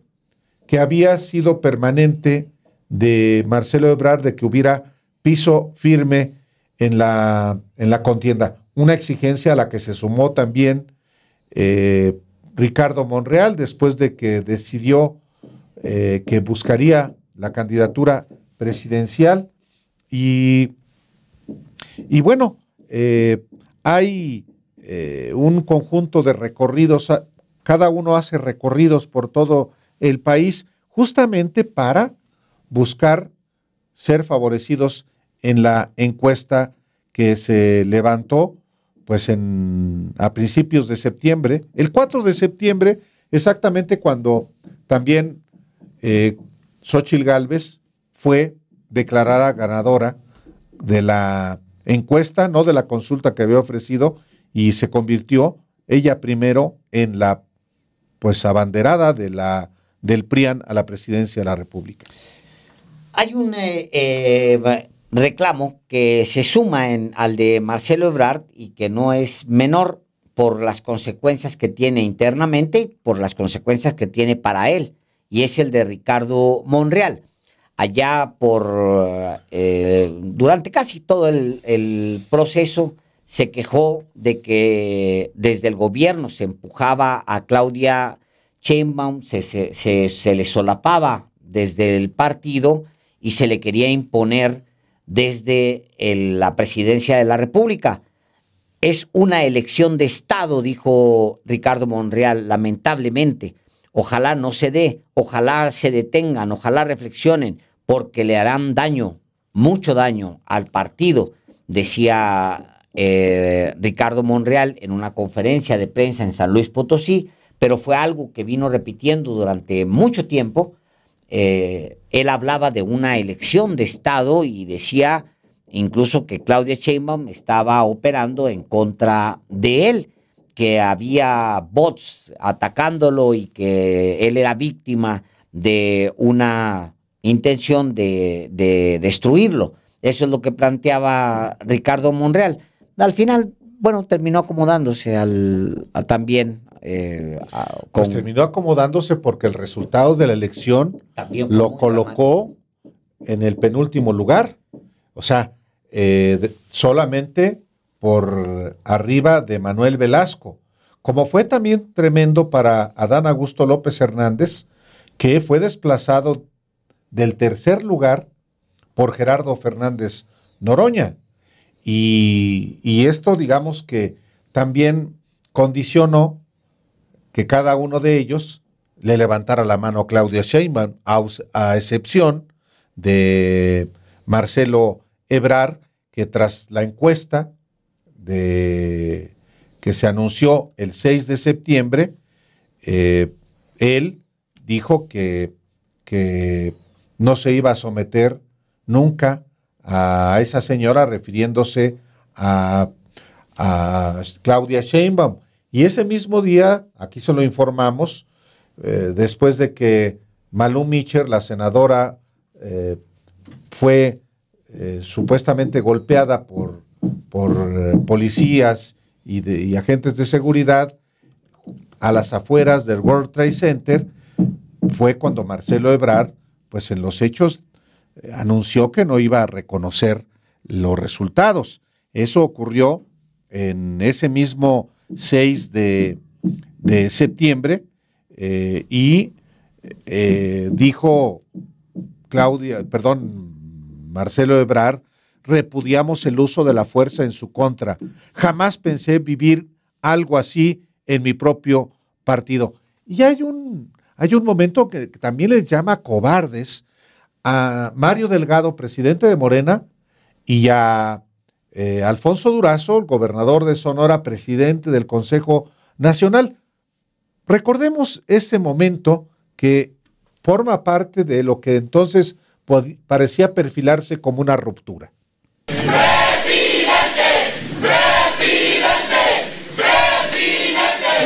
S2: que había sido permanente de Marcelo Ebrard de que hubiera piso firme en la contienda. Una exigencia a la que se sumó también Ricardo Monreal, después de que decidió que buscaría la candidatura presidencial. Y bueno, hay un conjunto de recorridos, cada uno hace recorridos por todo el país, justamente para buscar ser favorecidos en la encuesta que se levantó pues a principios de septiembre, el 4 de septiembre, exactamente cuando también Xóchitl Gálvez fue declarada ganadora de la encuesta, no de la consulta que había ofrecido, y se convirtió ella primero en la pues abanderada del PRIAN a la presidencia de la República.
S1: Hay un reclamo que se suma al de Marcelo Ebrard y que no es menor por las consecuencias que tiene internamente y por las consecuencias que tiene para él, y es el de Ricardo Monreal. Allá durante casi todo el proceso se quejó de que desde el gobierno se empujaba a Claudia Sheinbaum, se le solapaba desde el partido y se le quería imponer desde la presidencia de la República. Es una elección de Estado, dijo Ricardo Monreal, lamentablemente. Ojalá no se dé, ojalá se detengan, ojalá reflexionen, porque le harán daño, mucho daño al partido, decía Ricardo Monreal en una conferencia de prensa en San Luis Potosí, pero fue algo que vino repitiendo durante mucho tiempo. Él hablaba de una elección de Estado y decía incluso que Claudia Sheinbaum estaba operando en contra de él, que había bots atacándolo y que él era víctima de una intención de destruirlo. Eso es lo que planteaba Ricardo Monreal. Al final, bueno, terminó acomodándose también.
S2: Pues terminó acomodándose porque el resultado de la elección lo colocó en el penúltimo lugar. O sea, solamente por arriba de Manuel Velasco. Como fue también tremendo para Adán Augusto López Hernández, que fue desplazado del tercer lugar por Gerardo Fernández Noroña. Y esto, digamos que también condicionó que cada uno de ellos le levantara la mano a Claudia Sheinbaum, a excepción de Marcelo Ebrard, que tras la encuesta que se anunció el 6 de septiembre, él dijo que no se iba a someter nunca a esa señora, refiriéndose a Claudia Sheinbaum. Y ese mismo día, aquí se lo informamos, después de que Malú Micher, la senadora, fue supuestamente golpeada por policías y agentes de seguridad a las afueras del World Trade Center, fue cuando Marcelo Ebrard, pues en los hechos, anunció que no iba a reconocer los resultados. Eso ocurrió en ese mismo 6 de septiembre y dijo Marcelo Ebrard: repudiamos el uso de la fuerza en su contra. Jamás pensé vivir algo así en mi propio partido. Y hay un momento que también les llama cobardes a Mario Delgado, presidente de Morena, y a Alfonso Durazo, el gobernador de Sonora, presidente del Consejo Nacional. Recordemos ese momento que forma parte de lo que entonces parecía perfilarse como una ruptura.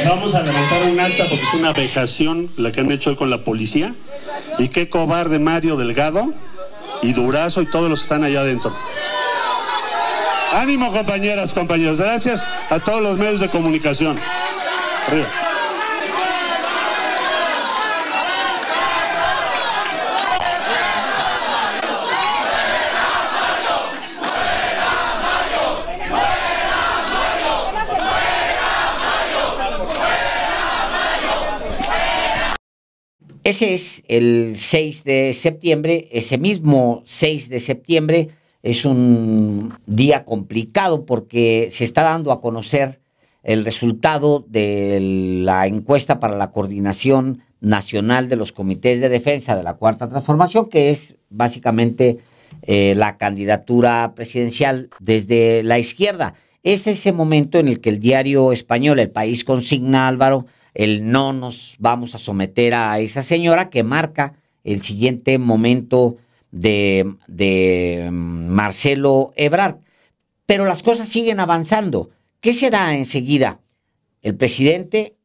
S3: Vamos a levantar un acta porque es una vejación la que han hecho hoy con la policía. Y qué cobarde Mario Delgado y Durazo y todos los que están allá adentro. Ánimo, compañeras, compañeros. Gracias a todos los medios de comunicación. Arriba.
S1: Ese es el 6 de septiembre. Ese mismo 6 de septiembre es un día complicado porque se está dando a conocer el resultado de la encuesta para la coordinación nacional de los comités de defensa de la Cuarta Transformación, que es básicamente la candidatura presidencial desde la izquierda. Es ese momento en el que el diario español El País consigna, Álvaro, el no nos vamos a someter a esa señora, que marca el siguiente momento de Marcelo Ebrard. Pero las cosas siguen avanzando. ¿Qué se da enseguida? El presidente,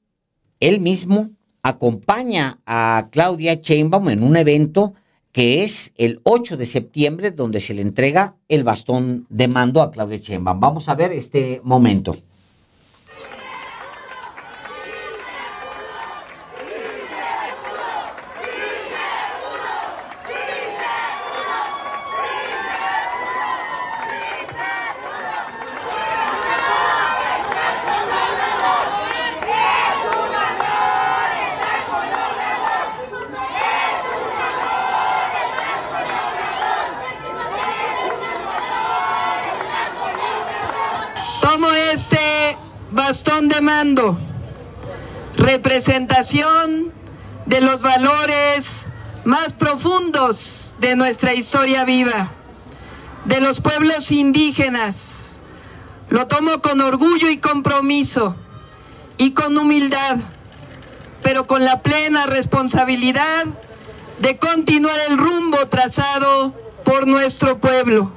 S1: él mismo, acompaña a Claudia Sheinbaum en un evento que es el 8 de septiembre, donde se le entrega el bastón de mando a Claudia Sheinbaum. Vamos a ver este momento.
S4: Tomo este bastón de mando, representación de los valores más profundos de nuestra historia viva, de los pueblos indígenas. Lo tomo con orgullo y compromiso y con humildad, pero con la plena responsabilidad de continuar el rumbo trazado por nuestro pueblo,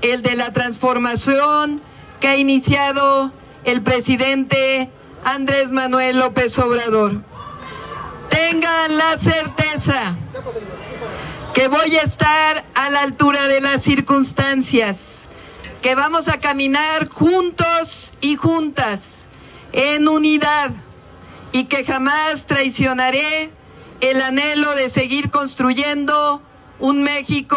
S4: el de la transformación que ha iniciado el presidente Andrés Manuel López Obrador. Tengan la certeza que voy a estar a la altura de las circunstancias, que vamos a caminar juntos y juntas, en unidad, y que jamás traicionaré el anhelo de seguir construyendo un México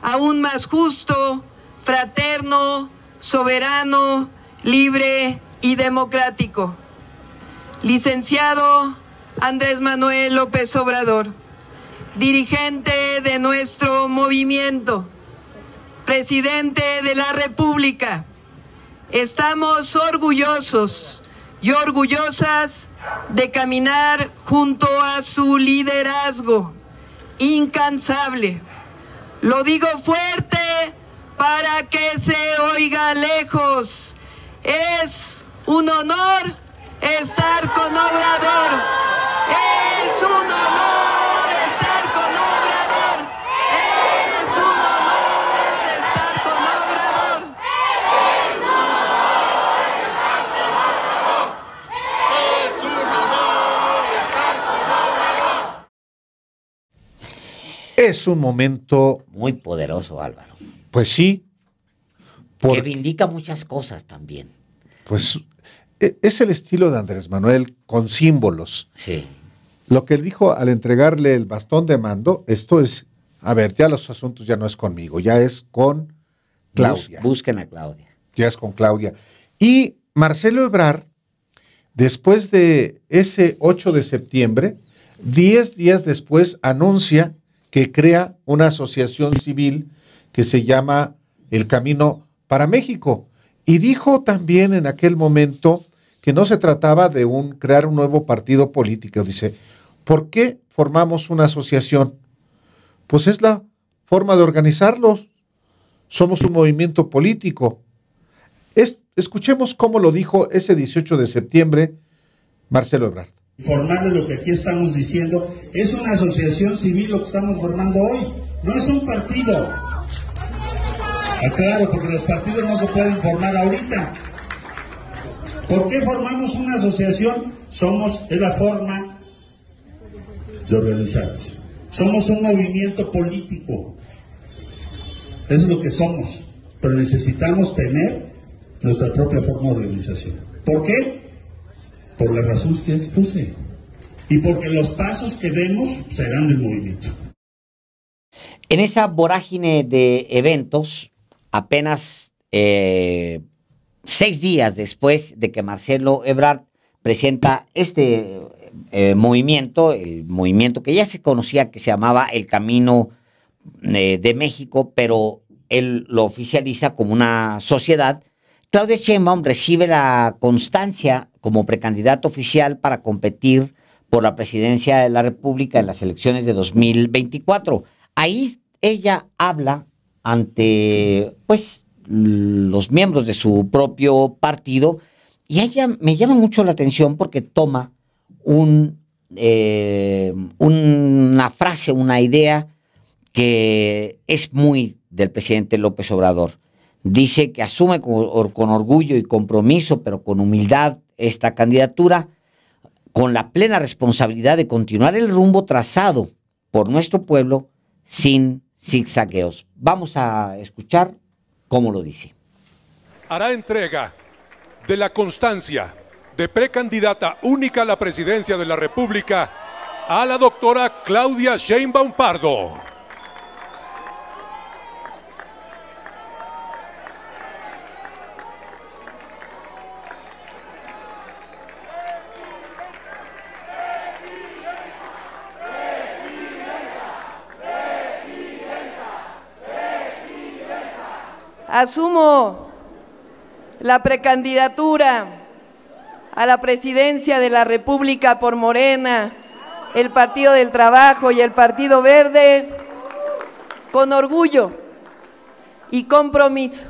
S4: aún más justo, fraterno, soberano, libre y democrático. Licenciado Andrés Manuel López Obrador, dirigente de nuestro movimiento, presidente de la República, estamos orgullosos y orgullosas de caminar junto a su liderazgo incansable. Lo digo fuerte para que se oiga lejos. Es un honor estar con Obrador. Es un honor estar con Obrador. Es un honor estar con Obrador. Es un honor estar con Obrador. Es un honor estar con Obrador.
S2: Es un momento,
S1: Muy poderoso, Álvaro.
S2: pues sí,
S1: Que vindica muchas cosas también.
S2: pues es el estilo de Andrés Manuel con símbolos.
S1: Sí.
S2: Lo que él dijo al entregarle el bastón de mando, esto es, a ver, ya los asuntos ya no es conmigo, ya es con Claudia.
S1: Busquen a Claudia.
S2: Ya es con Claudia. Y Marcelo Ebrard, después de ese 8 de septiembre, 10 días después anuncia que crea una asociación civil que se llama El Camino para México. Y dijo también en aquel momento que no se trataba de crear un nuevo partido político. Dice, ¿por qué formamos una asociación? Pues es la forma de organizarlos. Somos un movimiento político. Escuchemos cómo lo dijo ese 18 de septiembre Marcelo Ebrard.
S3: Informarles lo que aquí estamos diciendo, es una asociación civil lo que estamos formando hoy, no es un partido. Claro, porque los partidos no se pueden formar ahorita. ¿Por qué formamos una asociación? Es la forma de organizarnos. Somos un movimiento político. Eso es lo que somos. Pero necesitamos tener nuestra propia forma de organización. ¿Por qué? Por las razones que expuse. Y porque los pasos que demos serán del movimiento.
S1: En esa vorágine de eventos, apenas 6 días después de que Marcelo Ebrard presenta este movimiento, el movimiento que ya se conocía que se llamaba el Camino de México, pero él lo oficializa como una sociedad. Claudia Sheinbaum recibe la constancia como precandidato oficial para competir por la presidencia de la República en las elecciones de 2024. Ahí ella habla ante, pues, los miembros de su propio partido, y ella me llama mucho la atención porque toma una frase, una idea que es muy del presidente López Obrador. Dice que asume con orgullo y compromiso, pero con humildad, esta candidatura, con la plena responsabilidad de continuar el rumbo trazado por nuestro pueblo sin zigzagueos. Vamos a escuchar cómo lo dice.
S5: Hará entrega de la constancia de precandidata única a la presidencia de la República a la doctora Claudia Sheinbaum Pardo.
S4: Asumo la precandidatura a la presidencia de la República por Morena, el Partido del Trabajo y el Partido Verde con orgullo y compromiso,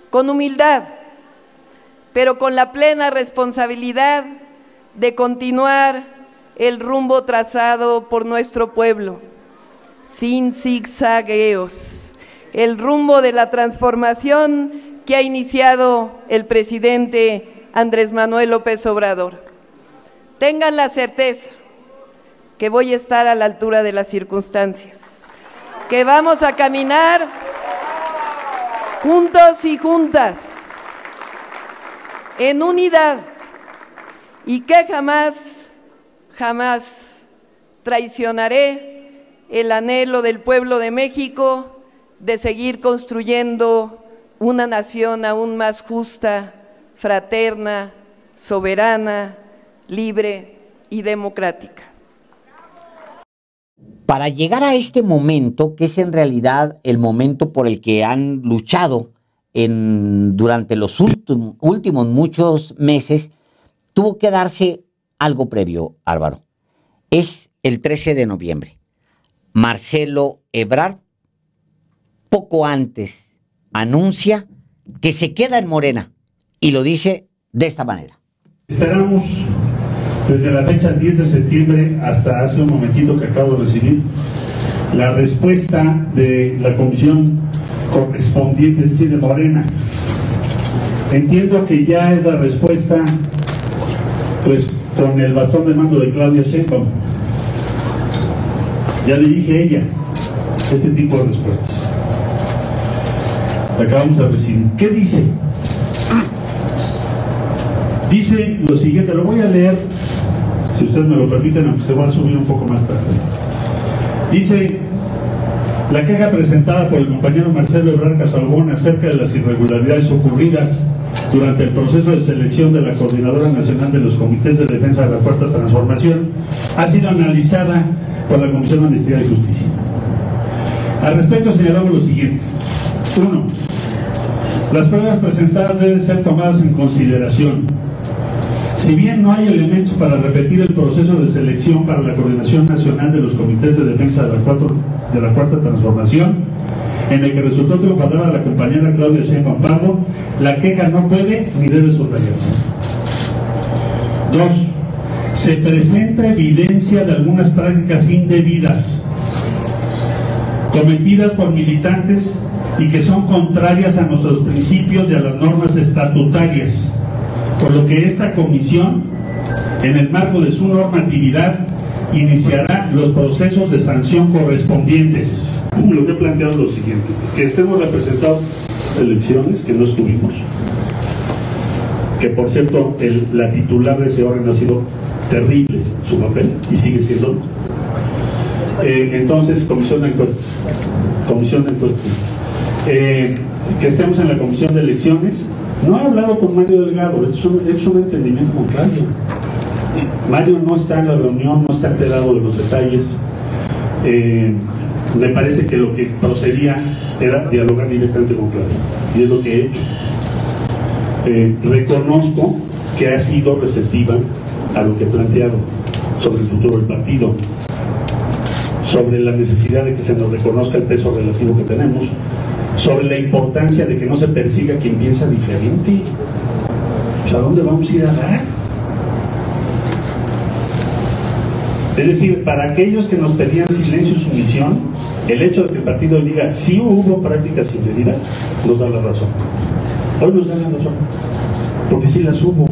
S4: con humildad, pero con la plena responsabilidad de continuar el rumbo trazado por nuestro pueblo, sin zigzagueos. El rumbo de la transformación que ha iniciado el presidente Andrés Manuel López Obrador. Tengan la certeza que voy a estar a la altura de las circunstancias, que vamos a caminar juntos y juntas, en unidad, y que jamás traicionaré el anhelo del pueblo de México de seguir construyendo una nación aún más justa, fraterna, soberana, libre y democrática.
S1: Para llegar a este momento, que es en realidad el momento por el que han luchado durante los últimos muchos meses, tuvo que darse algo previo, Álvaro. Es el 13 de noviembre. Marcelo Ebrard, poco antes, anuncia que se queda en Morena, y lo dice de esta manera.
S3: Esperamos desde la fecha 10 de septiembre hasta hace un momentito que acabo de recibir la respuesta de la comisión correspondiente, es decir, de Morena. Entiendo que ya es la respuesta, pues, con el bastón de mando de Claudia Sheinbaum. Ya le dije a ella este tipo de respuestas. La acabamos de recibir. ¿Qué dice? Dice lo siguiente, lo voy a leer, si ustedes me lo permiten, aunque se va a subir un poco más tarde. Dice: la queja presentada por el compañero Marcelo Ebrard Casaubon acerca de las irregularidades ocurridas durante el proceso de selección de la Coordinadora Nacional de los Comités de Defensa de la Cuarta Transformación ha sido analizada por la Comisión de Honestidad y Justicia. Al respecto señalamos lo siguiente. 1. Las pruebas presentadas deben ser tomadas en consideración. Si bien no hay elementos para repetir el proceso de selección para la Coordinación Nacional de los Comités de Defensa de la Cuarta Transformación, en el que resultó triunfadora la compañera Claudia Sheinbaum Pardo, la queja no puede ni debe subrayarse. 2. Se presenta evidencia de algunas prácticas indebidas cometidas por militantes y que son contrarias a nuestros principios y a las normas estatutarias, por lo que esta comisión, en el marco de su normatividad, iniciará los procesos de sanción correspondientes. Lo que he planteado es lo siguiente: que estemos representados en elecciones, que no estuvimos, que por cierto la titular de ese órgano ha sido terrible su papel y sigue siendo. Entonces, comisión de encuestas, que estemos en la comisión de elecciones. No he hablado con Mario Delgado, es un entendimiento contrario. Mario no está en la reunión, no está enterado de los detalles. Me parece que lo que procedía era dialogar directamente con Claudia, y es lo que he hecho. Reconozco que ha sido receptiva a lo que he planteado sobre el futuro del partido, sobre la necesidad de que se nos reconozca el peso relativo que tenemos, sobre la importancia de que no se persiga quien piensa diferente. Pues, ¿a dónde vamos a ir a dar? Es decir, para aquellos que nos pedían silencio y sumisión, el hecho de que el partido diga sí hubo prácticas indebidas, nos da la razón. Hoy nos da la razón, porque sí las hubo.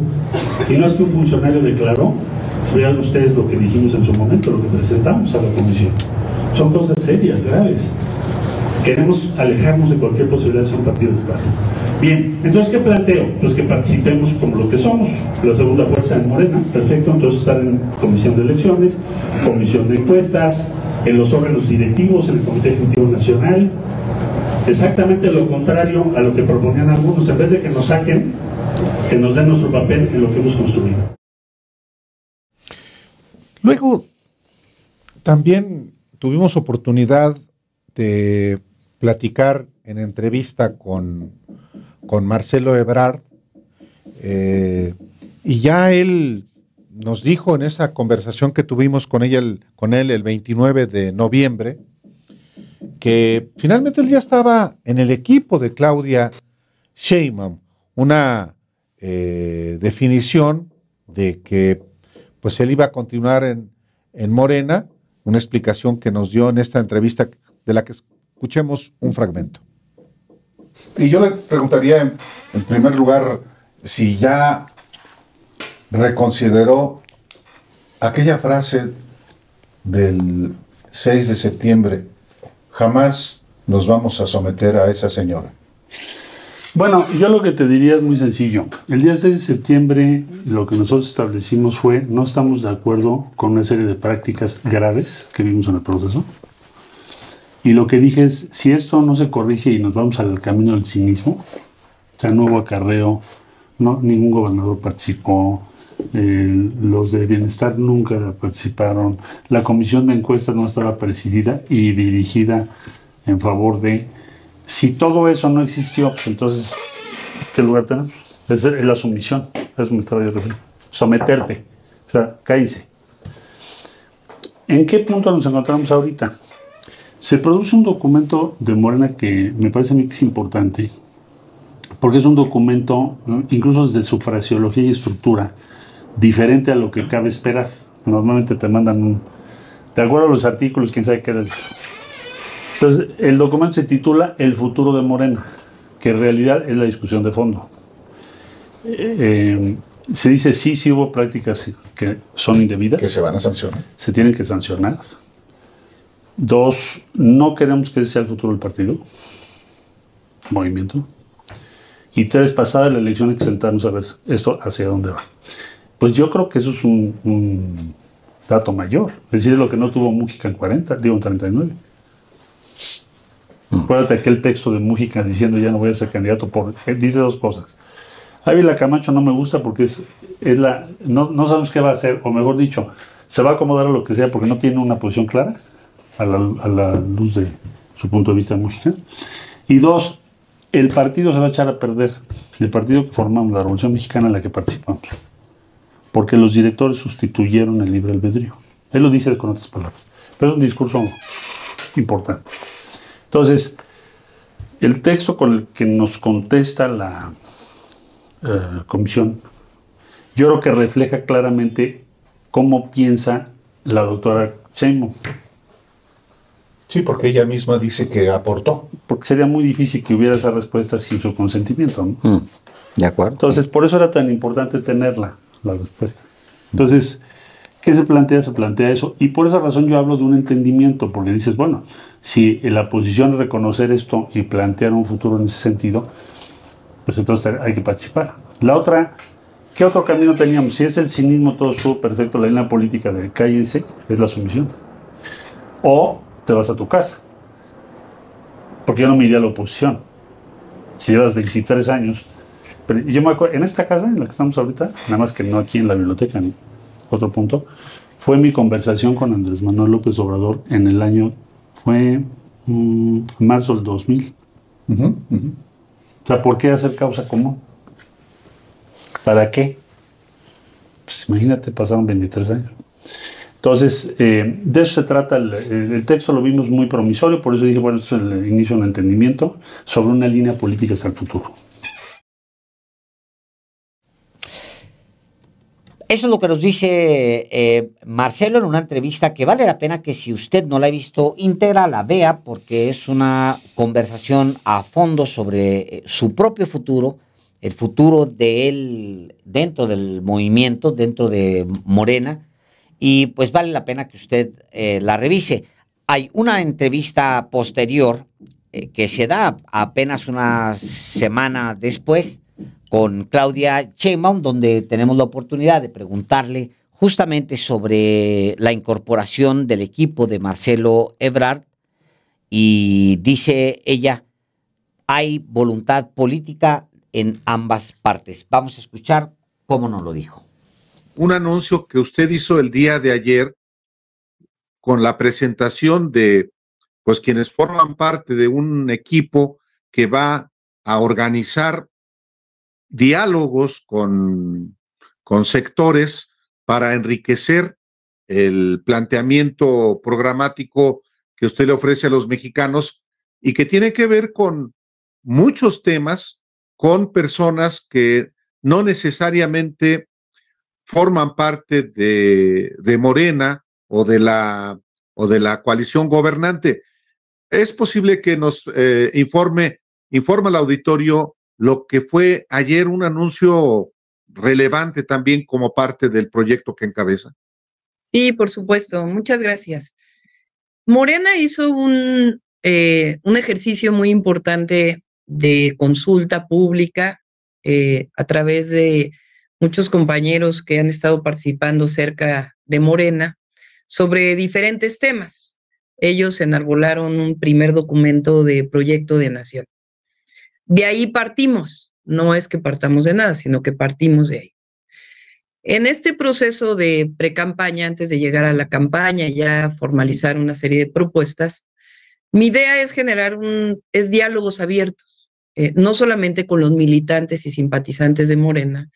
S3: Y no es que un funcionario declaró, vean ustedes lo que dijimos en su momento, lo que presentamos a la comisión. Son cosas serias, graves. Queremos alejarnos de cualquier posibilidad de ser un partido de Estado. Bien, entonces, ¿qué planteo? Pues que participemos como lo que somos, la segunda fuerza en Morena, perfecto. Entonces, estar en comisión de elecciones, comisión de encuestas, en los órganos directivos, en el Comité Ejecutivo Nacional. Exactamente lo contrario a lo que proponían algunos. En vez de que nos saquen, que nos den nuestro papel en lo que hemos construido.
S2: Luego, también tuvimos oportunidad de platicar en entrevista con Marcelo Ebrard, y ya él nos dijo en esa conversación que tuvimos con él el 29 de noviembre, que finalmente él ya estaba en el equipo de Claudia Sheinbaum, una definición de que pues él iba a continuar en Morena, una explicación que nos dio en esta entrevista de la que escuchemos un fragmento.
S6: Y yo le preguntaría en primer lugar si ya reconsideró aquella frase del 6 de septiembre, jamás nos vamos a someter a esa señora.
S7: Bueno, yo lo que te diría es muy sencillo. El día 6 de septiembre lo que nosotros establecimos fue no estamos de acuerdo con una serie de prácticas graves que vimos en el proceso. Y lo que dije es, si esto no se corrige y nos vamos al camino del cinismo, o sea, no hubo acarreo, no, ningún gobernador participó, los de bienestar nunca participaron, la comisión de encuestas no estaba presidida y dirigida en favor de... Si todo eso no existió, pues entonces, ¿qué lugar tenemos? Es la sumisión, eso me estaba yo refiriendo. Someterte, o sea, cállese. ¿En qué punto nos encontramos ahorita? Se produce un documento de Morena que me parece a mí que es importante, porque es un documento, ¿no?, incluso desde su fraseología y estructura, diferente a lo que cabe esperar. Normalmente te mandan de acuerdo a los artículos, quién sabe qué era. Entonces, el documento se titula El futuro de Morena, que en realidad es la discusión de fondo. Se dice sí hubo prácticas que son indebidas.
S6: Que se van a sancionar.
S7: Se tienen que sancionar. 2, no queremos que ese sea el futuro del partido, movimiento. Y 3, pasada la elección hay que sentarnos a ver esto hacia dónde va. Pues yo creo que eso es un dato mayor. Es decir, lo que no tuvo Mújica en 39. Acuérdate aquel texto de Mújica diciendo ya no voy a ser candidato por... dice 2 cosas. Ávila Camacho no me gusta porque no sabemos qué va a hacer, o mejor dicho, se va a acomodar a lo que sea porque no tiene una posición clara a la luz de su punto de vista de Mújica. Y 2, el partido se va a echar a perder, el partido que formamos, la Revolución Mexicana en la que participamos, porque los directores sustituyeron el libre albedrío. Él lo dice con otras palabras, pero es un discurso importante. Entonces, el texto con el que nos contesta la comisión, yo creo que refleja claramente cómo piensa la doctora Sheinbaum.
S6: Sí, porque ella misma dice que aportó.
S7: Porque sería muy difícil que hubiera esa respuesta sin su consentimiento, ¿no?
S1: De acuerdo.
S7: Entonces, por eso era tan importante tenerla, la respuesta. Entonces, ¿qué se plantea? Se plantea eso. Y por esa razón yo hablo de un entendimiento, porque dices, bueno, si la posición es reconocer esto y plantear un futuro en ese sentido, pues entonces hay que participar. La otra, ¿qué otro camino teníamos? Si es el cinismo, todo estuvo perfecto, la línea política de cállense, es la sumisión. O te vas a tu casa. Porque yo no me iría a la oposición. Si llevas 23 años. Pero yo me acuerdo, en esta casa en la que estamos ahorita, nada más que no aquí en la biblioteca, ¿no? otro punto, fue mi conversación con Andrés Manuel López Obrador en el año, fue marzo del 2000. O sea, ¿por qué hacer causa común? ¿Para qué? Pues imagínate, pasaron 23 años. Entonces, de eso se trata. El texto lo vimos muy promisorio, por eso dije, bueno, esto es el inicio de un entendimiento sobre una línea política hacia el futuro.
S1: Eso es lo que nos dice Marcelo en una entrevista que vale la pena que si usted no la ha visto íntegra, la vea, porque es una conversación a fondo sobre su propio futuro, el futuro de él dentro del movimiento, dentro de Morena, y pues vale la pena que usted la revise. Hay una entrevista posterior que se da apenas una semana después con Claudia Sheinbaum, donde tenemos la oportunidad de preguntarle justamente sobre la incorporación del equipo de Marcelo Ebrard, y dice ella, hay voluntad política en ambas partes. Vamos a escuchar cómo nos lo dijo.
S2: Un anuncio que usted hizo el día de ayer con la presentación de pues quienes forman parte de un equipo que va a organizar diálogos con sectores para enriquecer el planteamiento programático que usted le ofrece a los mexicanos y que tiene que ver con muchos temas, con personas que no necesariamente forman parte de Morena o de la coalición gobernante. Es posible que nos informe al auditorio lo que fue ayer un anuncio relevante también como parte del proyecto que encabeza.
S4: Sí, por supuesto. Muchas gracias. Morena hizo un ejercicio muy importante de consulta pública a través de muchos compañeros que han estado participando cerca de Morena sobre diferentes temas. Ellos enarbolaron un primer documento de proyecto de nación. De ahí partimos. No es que partamos de nada, sino que partimos de ahí. En este proceso de precampaña, antes de llegar a la campaña, ya formalizar una serie de propuestas, mi idea es generar diálogos abiertos, no solamente con los militantes y simpatizantes de Morena,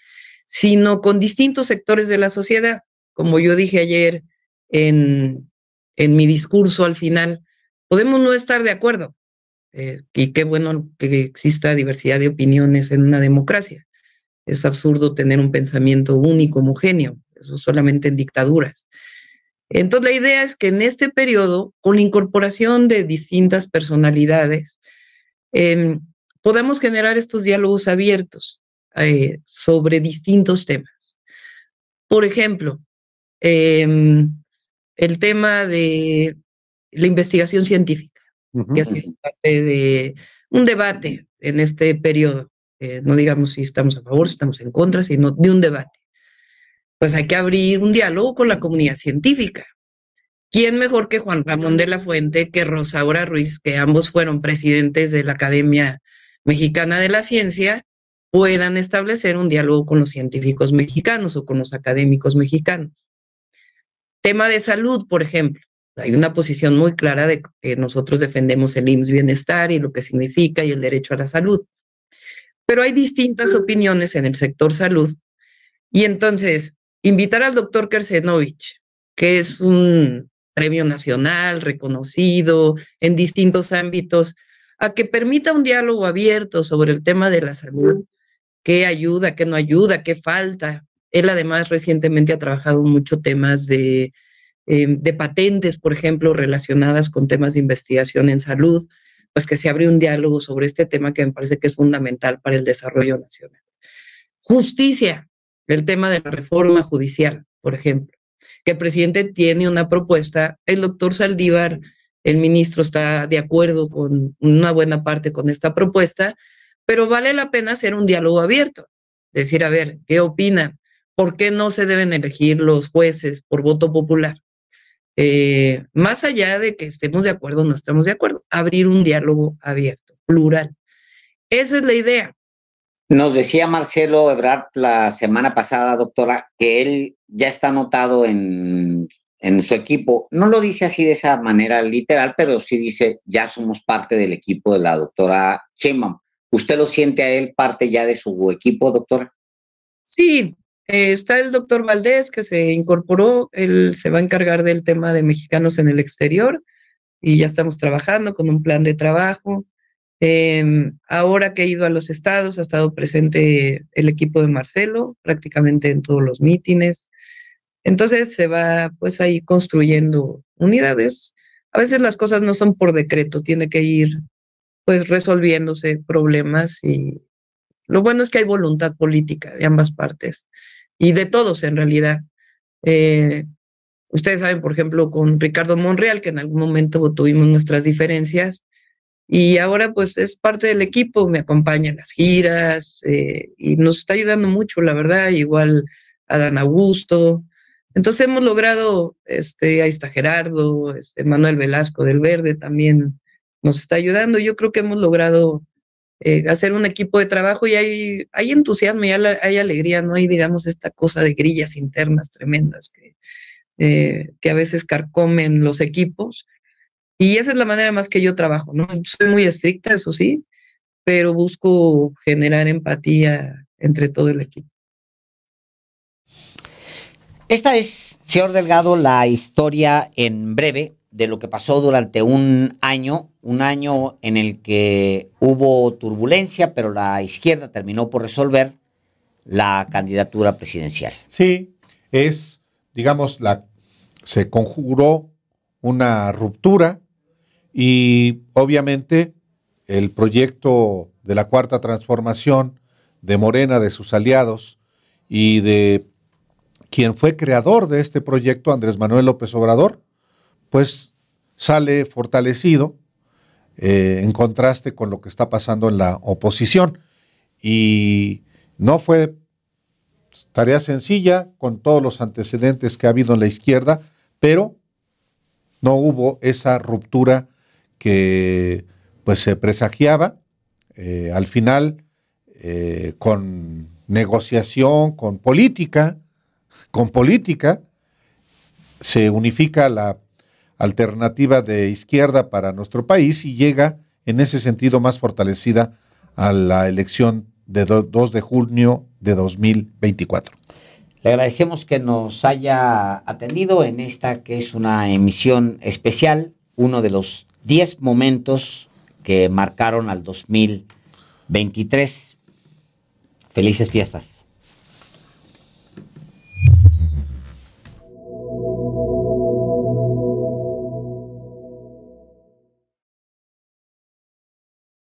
S4: sino con distintos sectores de la sociedad. Como yo dije ayer en mi discurso al final, podemos no estar de acuerdo, y qué bueno que exista diversidad de opiniones en una democracia. Es absurdo tener un pensamiento único, homogéneo, eso solamente en dictaduras. Entonces, la idea es que en este periodo, con la incorporación de distintas personalidades, podamos generar estos diálogos abiertos sobre distintos temas. Por ejemplo, el tema de la investigación científica, que ha sido parte de un debate en este periodo. No digamos si estamos a favor, si estamos en contra, sino de un debate. Pues hay que abrir un diálogo con la comunidad científica. ¿Quién mejor que Juan Ramón de la Fuente, que Rosaura Ruiz, que ambos fueron presidentes de la Academia Mexicana de la Ciencia, puedan establecer un diálogo con los científicos mexicanos o con los académicos mexicanos? Tema de salud, por ejemplo. Hay una posición muy clara de que nosotros defendemos el IMSS Bienestar y lo que significa y el derecho a la salud. Pero hay distintas opiniones en el sector salud. Y entonces, invitar al doctor Kersenovich, que es un premio nacional reconocido en distintos ámbitos, a que permita un diálogo abierto sobre el tema de la salud, qué ayuda, qué no ayuda, qué falta. Él además recientemente ha trabajado mucho temas de patentes, por ejemplo, relacionadas con temas de investigación en salud, pues que se abre un diálogo sobre este tema que me parece que es fundamental para el desarrollo nacional. Justicia, el tema de la reforma judicial, por ejemplo, que el presidente tiene una propuesta, el doctor Saldívar, el ministro, está de acuerdo con una buena parte con esta propuesta, pero vale la pena hacer un diálogo abierto, decir, a ver, ¿qué opinan? ¿Por qué no se deben elegir los jueces por voto popular? Más allá de que estemos de acuerdo o no estemos de acuerdo, abrir un diálogo abierto, plural. Esa es la idea.
S1: Nos decía Marcelo Ebrard la semana pasada, doctora, que él ya está anotado en su equipo. No lo dice así de esa manera literal, pero sí dice, ya somos parte del equipo de la doctora Sheinbaum. ¿Usted lo siente a él parte ya de su equipo, doctora?
S4: Sí, está el doctor Valdés que se incorporó, él se va a encargar del tema de mexicanos en el exterior y ya estamos trabajando con un plan de trabajo. Ahora que he ido a los estados, ha estado presente el equipo de Marcelo prácticamente en todos los mítines. Entonces se va pues ahí construyendo unidades. A veces las cosas no son por decreto, tiene que ir pues resolviéndose problemas y lo bueno es que hay voluntad política de ambas partes y de todos en realidad. Eh, Ustedes saben, por ejemplo, con Ricardo Monreal, que en algún momento tuvimos nuestras diferencias y ahora pues es parte del equipo, me acompaña en las giras y nos está ayudando mucho, la verdad, igual Adán Augusto. Entonces hemos logrado, ahí está Gerardo, Manuel Velasco del Verde también nos está ayudando. Yo creo que hemos logrado hacer un equipo de trabajo y hay entusiasmo y hay alegría, no hay, digamos, esta cosa de grillas internas tremendas que a veces carcomen los equipos. Y esa es la manera más que yo trabajo, ¿no? Soy muy estricta, eso sí, pero busco generar empatía entre todo el equipo.
S1: Esta es, señor Delgado, la historia en breve de lo que pasó durante un año en el que hubo turbulencia, pero la izquierda terminó por resolver la candidatura presidencial.
S2: Sí, digamos, se conjuró una ruptura y obviamente el proyecto de la Cuarta Transformación de Morena, de sus aliados y de quien fue creador de este proyecto, Andrés Manuel López Obrador, pues sale fortalecido en contraste con lo que está pasando en la oposición. Y no fue tarea sencilla con todos los antecedentes que ha habido en la izquierda, pero no hubo esa ruptura que pues se presagiaba. Al final, con negociación, con política, se unifica la alternativa de izquierda para nuestro país y llega en ese sentido más fortalecida a la elección de 2 de junio de 2024.
S1: Le agradecemos que nos haya atendido en esta que es una emisión especial, uno de los 10 momentos que marcaron al 2023. Felices fiestas.